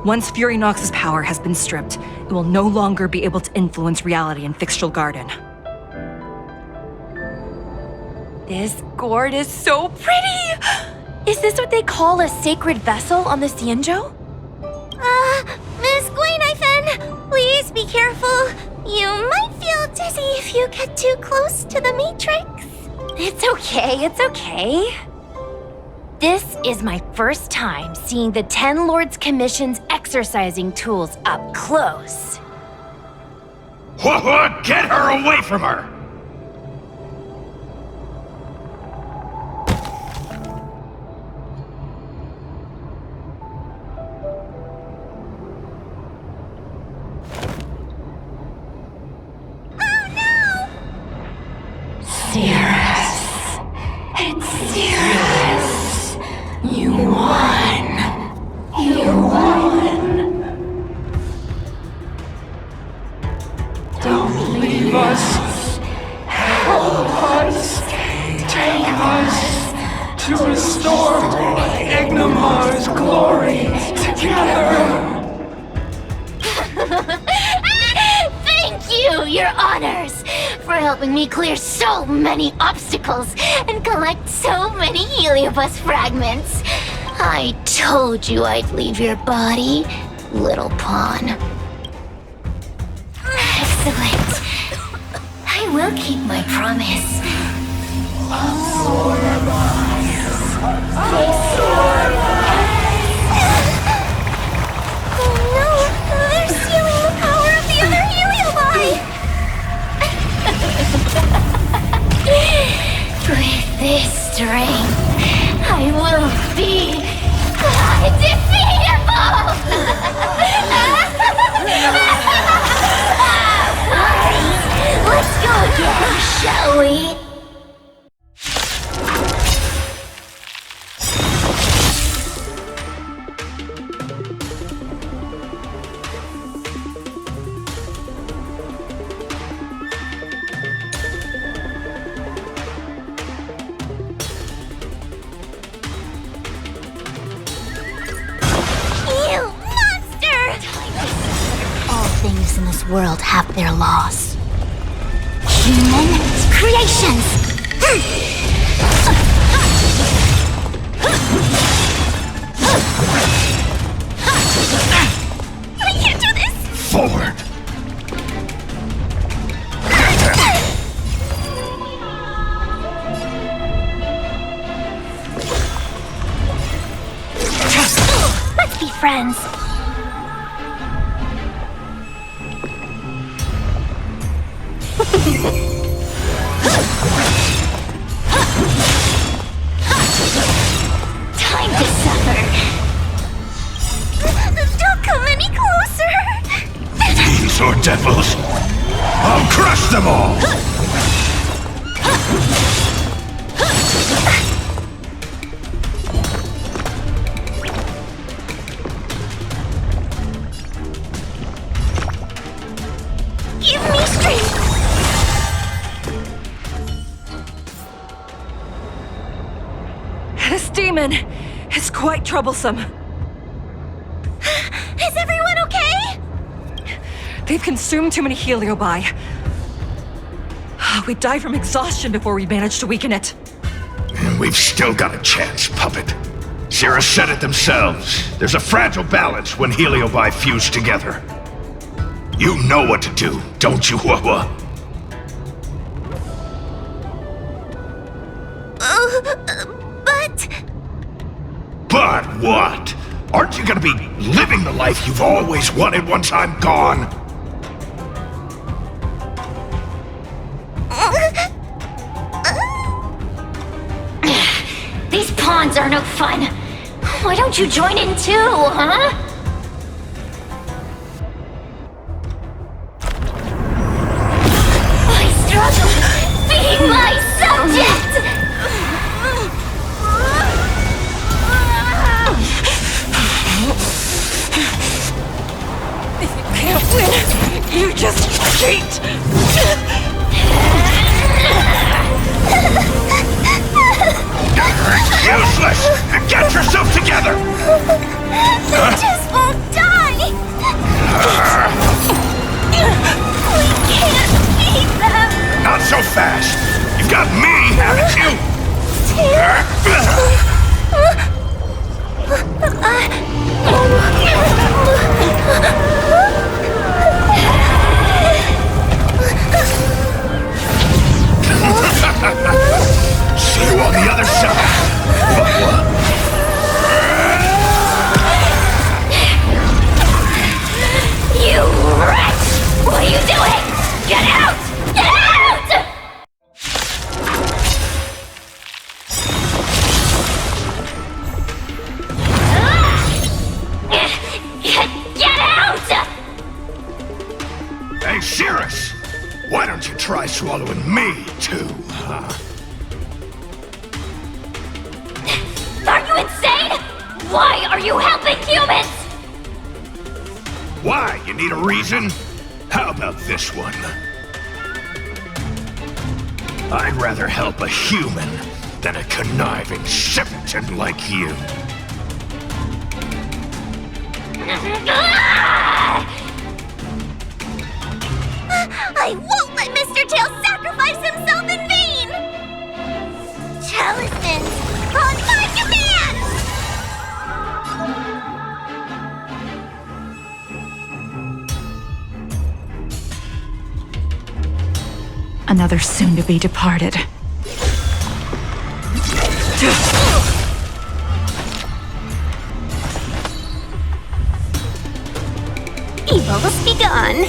Speaker 5: Once Furynox's power has been stripped, it will no longer be able to influence reality in Fixtral Garden.
Speaker 1: This gourd is so pretty! Is this what they call a sacred vessel on the Xianzhou?
Speaker 2: Miss Gwaynithen, please be careful. You might feel dizzy if you get too close to the matrix.
Speaker 1: It's okay, it's okay. This is my first time seeing the Ten Lords Commission's exercising tools up close.
Speaker 6: What? Get her away from her!
Speaker 9: You won. Don't leave us. Help us. Take us to restore Ignimar's glory together.
Speaker 2: Thank you, Your Honors, for helping me clear so many obstacles and collect so many heliobus fragments. I told you I'd leave your body, little pawn. Excellent. I will keep my promise. Oh no, they're stealing the power of the other heliobi! With this strength, I will be undefeatable! Let's go again, shall we? You monster! All things in this world have their laws. Human creations! I can't do this!
Speaker 6: forward.
Speaker 2: Let's be friends.
Speaker 7: Time to suffer.
Speaker 2: Don't come any closer.
Speaker 6: These are devils. I'll crush them all.
Speaker 2: Give me strength.
Speaker 5: This demon is quite troublesome.
Speaker 2: Is everyone okay?
Speaker 5: They've consumed too many heliobi. We died from exhaustion before we managed to weaken it.
Speaker 6: And we've still got a chance, puppet. Sierra said it themselves. There's a fragile balance when heliobi fuse together. You know what to do, don't you, Wawa?
Speaker 2: But...
Speaker 6: But what? Aren't you gonna be living the life you've always wanted once I'm gone?
Speaker 2: These pawns are no fun. Why don't you join in too, huh? I struggle being my subject!
Speaker 5: If you can't win, you just cheat!
Speaker 6: Useless! Get yourself together!
Speaker 2: They just won't die! We can't beat them!
Speaker 6: Not so fast! You've got me, haven't you? See you on the other side!
Speaker 2: You wretch! What are you doing? Get out! Get out! Get out!
Speaker 6: Hey, Cirrus! Why don't you try swallowing me, too, huh?
Speaker 2: Are you insane? Why are you helping humans?
Speaker 6: Why? You need a reason? How about this one? I'd rather help a human than a conniving simpleton like you.
Speaker 2: I won't let Mr. Tail sacrifice himself in vain! Talismans on my command!
Speaker 8: Another soon-to-be departed.
Speaker 2: Evil's begun.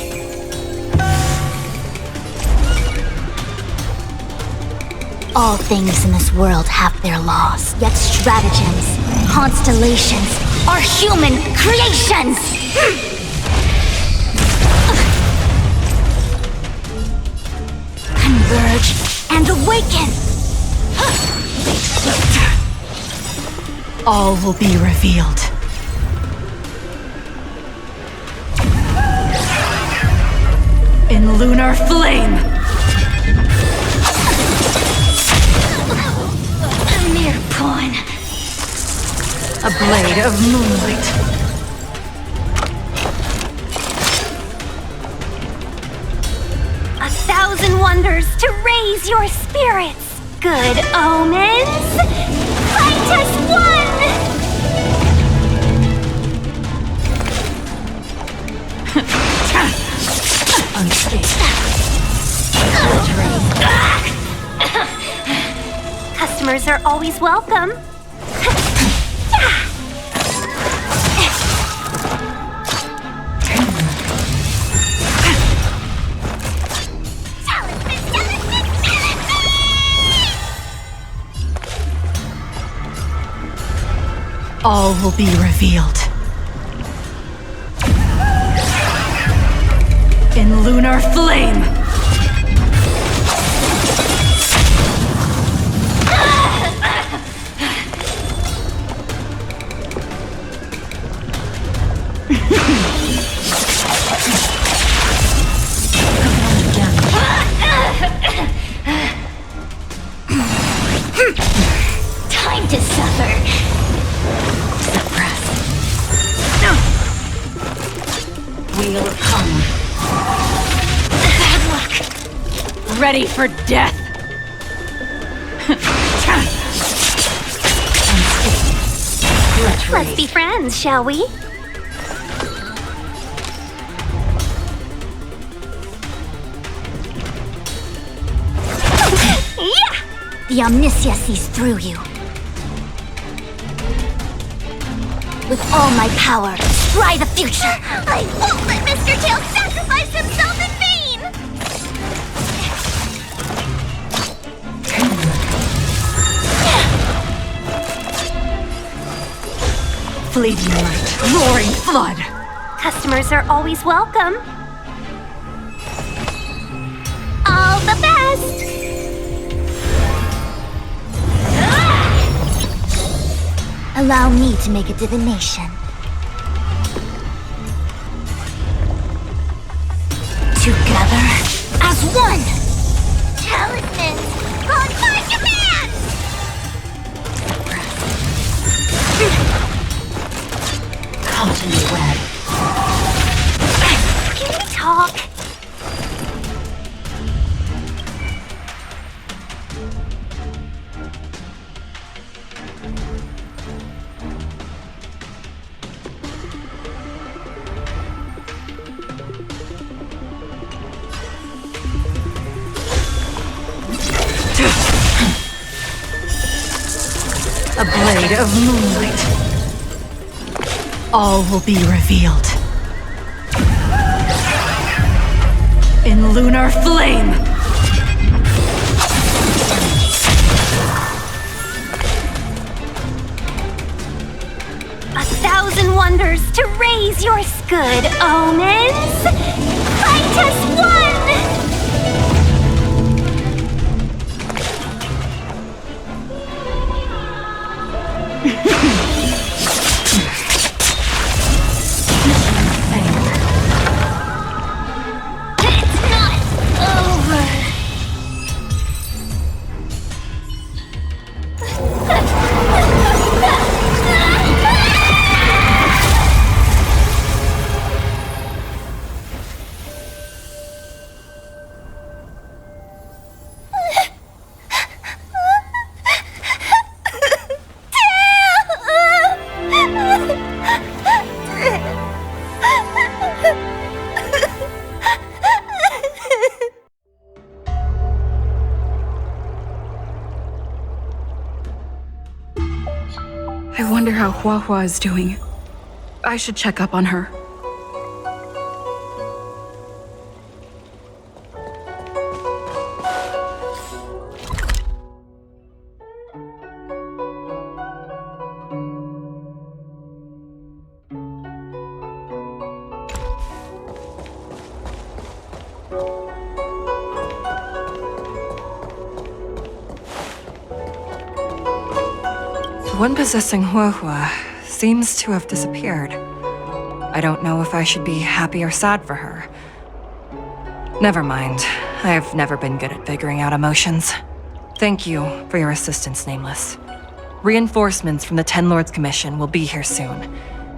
Speaker 7: All things in this world have their laws, yet stratagems, constellations are human creations! Converge and awaken!
Speaker 8: All will be revealed. In lunar flame!
Speaker 2: A mere pawn.
Speaker 8: A blade of moonlight.
Speaker 2: A thousand wonders to raise your spirits. Good omens. Fight as one! Customers are always welcome.
Speaker 3: All will be revealed. In lunar flame!
Speaker 2: Time to suffer.
Speaker 3: Suppress. Wheel of karma.
Speaker 2: Bad luck.
Speaker 3: Ready for death!
Speaker 2: Let's be friends, shall we? Yeah! The Omniscia sees through you. With all my power, try the future! I won't let Mr. Tail sacrifice himself in vain!
Speaker 3: Fleeting light, roaring flood!
Speaker 2: Customers are always welcome. All the best! Allow me to make a divination. Together as one! Talismans on my command!
Speaker 3: Caught in the web.
Speaker 2: Can we talk?
Speaker 3: A blade of moonlight. All will be revealed. In lunar flame!
Speaker 2: A thousand wonders to raise your good omens! Fight as one! It's not over!
Speaker 10: I wonder how Huahua is doing. I should check up on her.
Speaker 5: The one possessing Huahua seems to have disappeared. I don't know if I should be happy or sad for her. Never mind. I've never been good at figuring out emotions. Thank you for your assistance, Nameless. Reinforcements from the Ten Lords Commission will be here soon,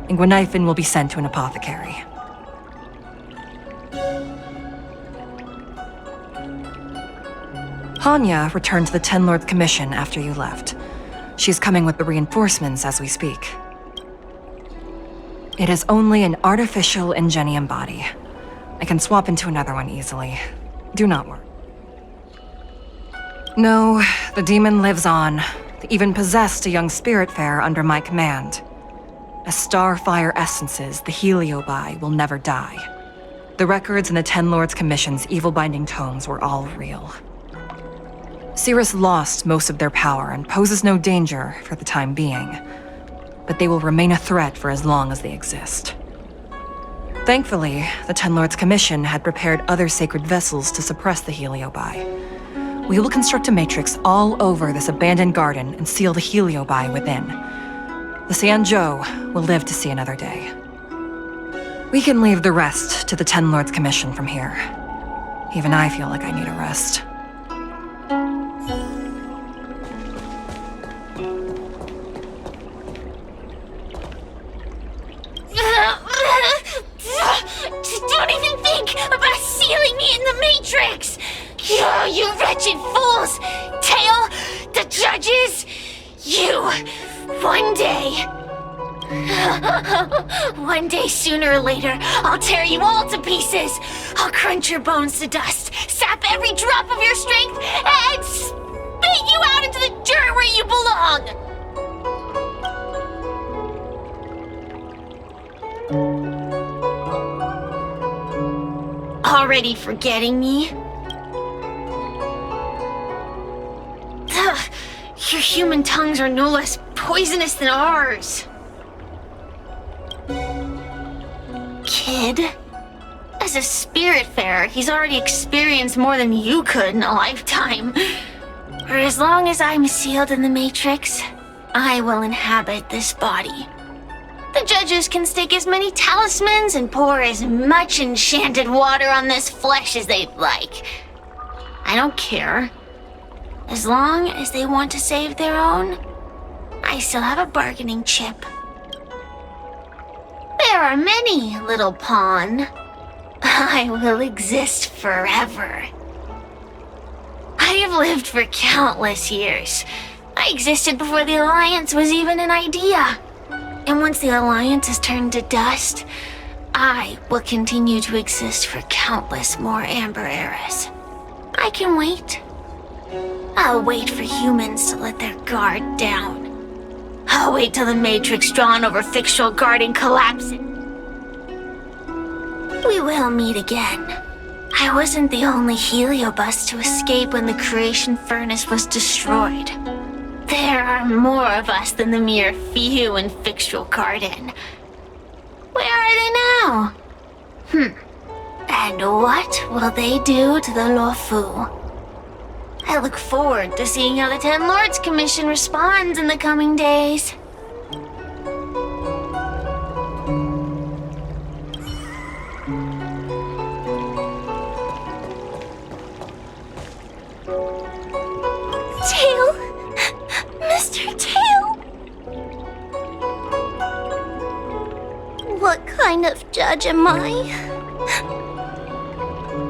Speaker 5: and Gwenifin will be sent to an apothecary. Hanya returned to the Ten Lords Commission after you left. She's coming with the reinforcements as we speak. It is only an artificial ingenium body. I can swap into another one easily. Do not worry. No, the demon lives on. They even possessed a young spiritfarer under my command. As starfire essences, the Heliobi will never die. The records in the Ten Lords Commission's evil-binding tomes were all real. Cirrus lost most of their power and poses no danger for the time being, but they will remain a threat for as long as they exist. Thankfully, the Ten Lords Commission had prepared other sacred vessels to suppress the Heliobi. We will construct a matrix all over this abandoned garden and seal the Heliobi within. The Xianzhou will live to see another day. We can leave the rest to the Ten Lords Commission from here. Even I feel like I need a rest.
Speaker 2: Don't even think about sealing me in the Matrix! You wretched fools! Tail, the judges, you, one day... One day, sooner or later, I'll tear you all to pieces! I'll crunch your bones to dust, sap every drop of your strength, and spit you out into the dirt where you belong! Already forgetting me? Ugh, your human tongues are no less poisonous than ours. Kid? As a spiritfarer, he's already experienced more than you could in a lifetime. For as long as I'm sealed in the Matrix, I will inhabit this body. The judges can stake as many talismans and pour as much enchanted water on this flesh as they'd like. I don't care. As long as they want to save their own, I still have a bargaining chip. There are many, little pawn. I will exist forever. I have lived for countless years. I existed before the Alliance was even an idea. And once the Alliance is turned to dust, I will continue to exist for countless more Amber eras. I can wait. I'll wait for humans to let their guard down. I'll wait till the Matrix drawn over Fictional Garden collapses. We will meet again. I wasn't the only Heliobus to escape when the creation furnace was destroyed. There are more of us than the mere few in Fictional Garden. Where are they now? And what will they do to the Luofu? I look forward to seeing how the Ten Lords Commission responds in the coming days.
Speaker 12: Tail! Mr. Tail! What kind of judge am I?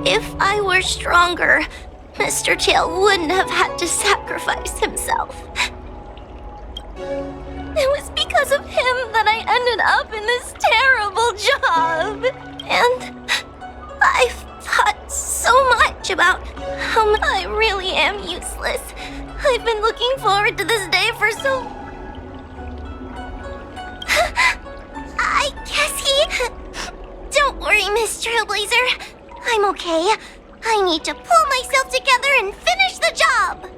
Speaker 12: If I were stronger, Mr. Tail wouldn't have had to sacrifice himself. It was because of him that I ended up in this terrible job. And I've thought so much about how I really am useless. I've been looking forward to this day for so... I guess he... Don't worry, Miss Trailblazer. I'm okay. I need to pull myself together and finish the job!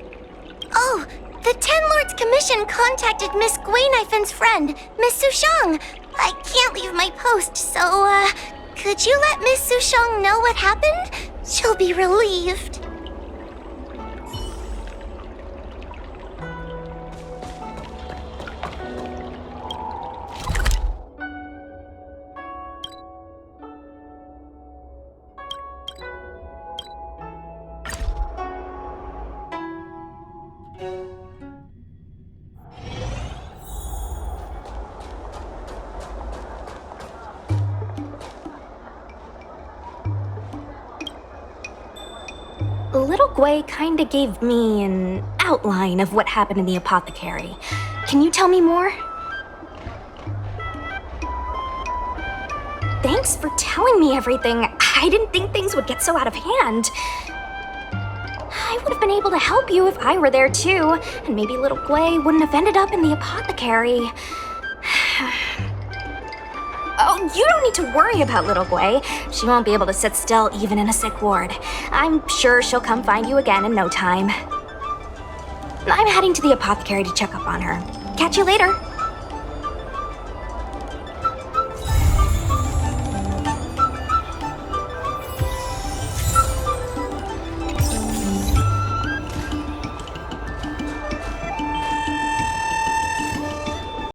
Speaker 12: Oh, the Ten Lords Commission contacted Miss Guinifen's friend, Miss Sushang. I can't leave my post, so, could you let Miss Sushang know what happened? She'll be relieved.
Speaker 2: Little Gwei kinda gave me an outline of what happened in the apothecary. Can you tell me more? Thank
Speaker 12: Thanks for telling me everything. I didn't think things would get so out of hand. I would have been able to help you if I were there too, and maybe little Gwei wouldn't have ended up in the apothecary. Oh, you don't need to worry about little Gwei. She won't be able to sit still even in a sick ward. I'm sure she'll come find you again in no time. I'm heading to the apothecary to check up on her. Catch you later.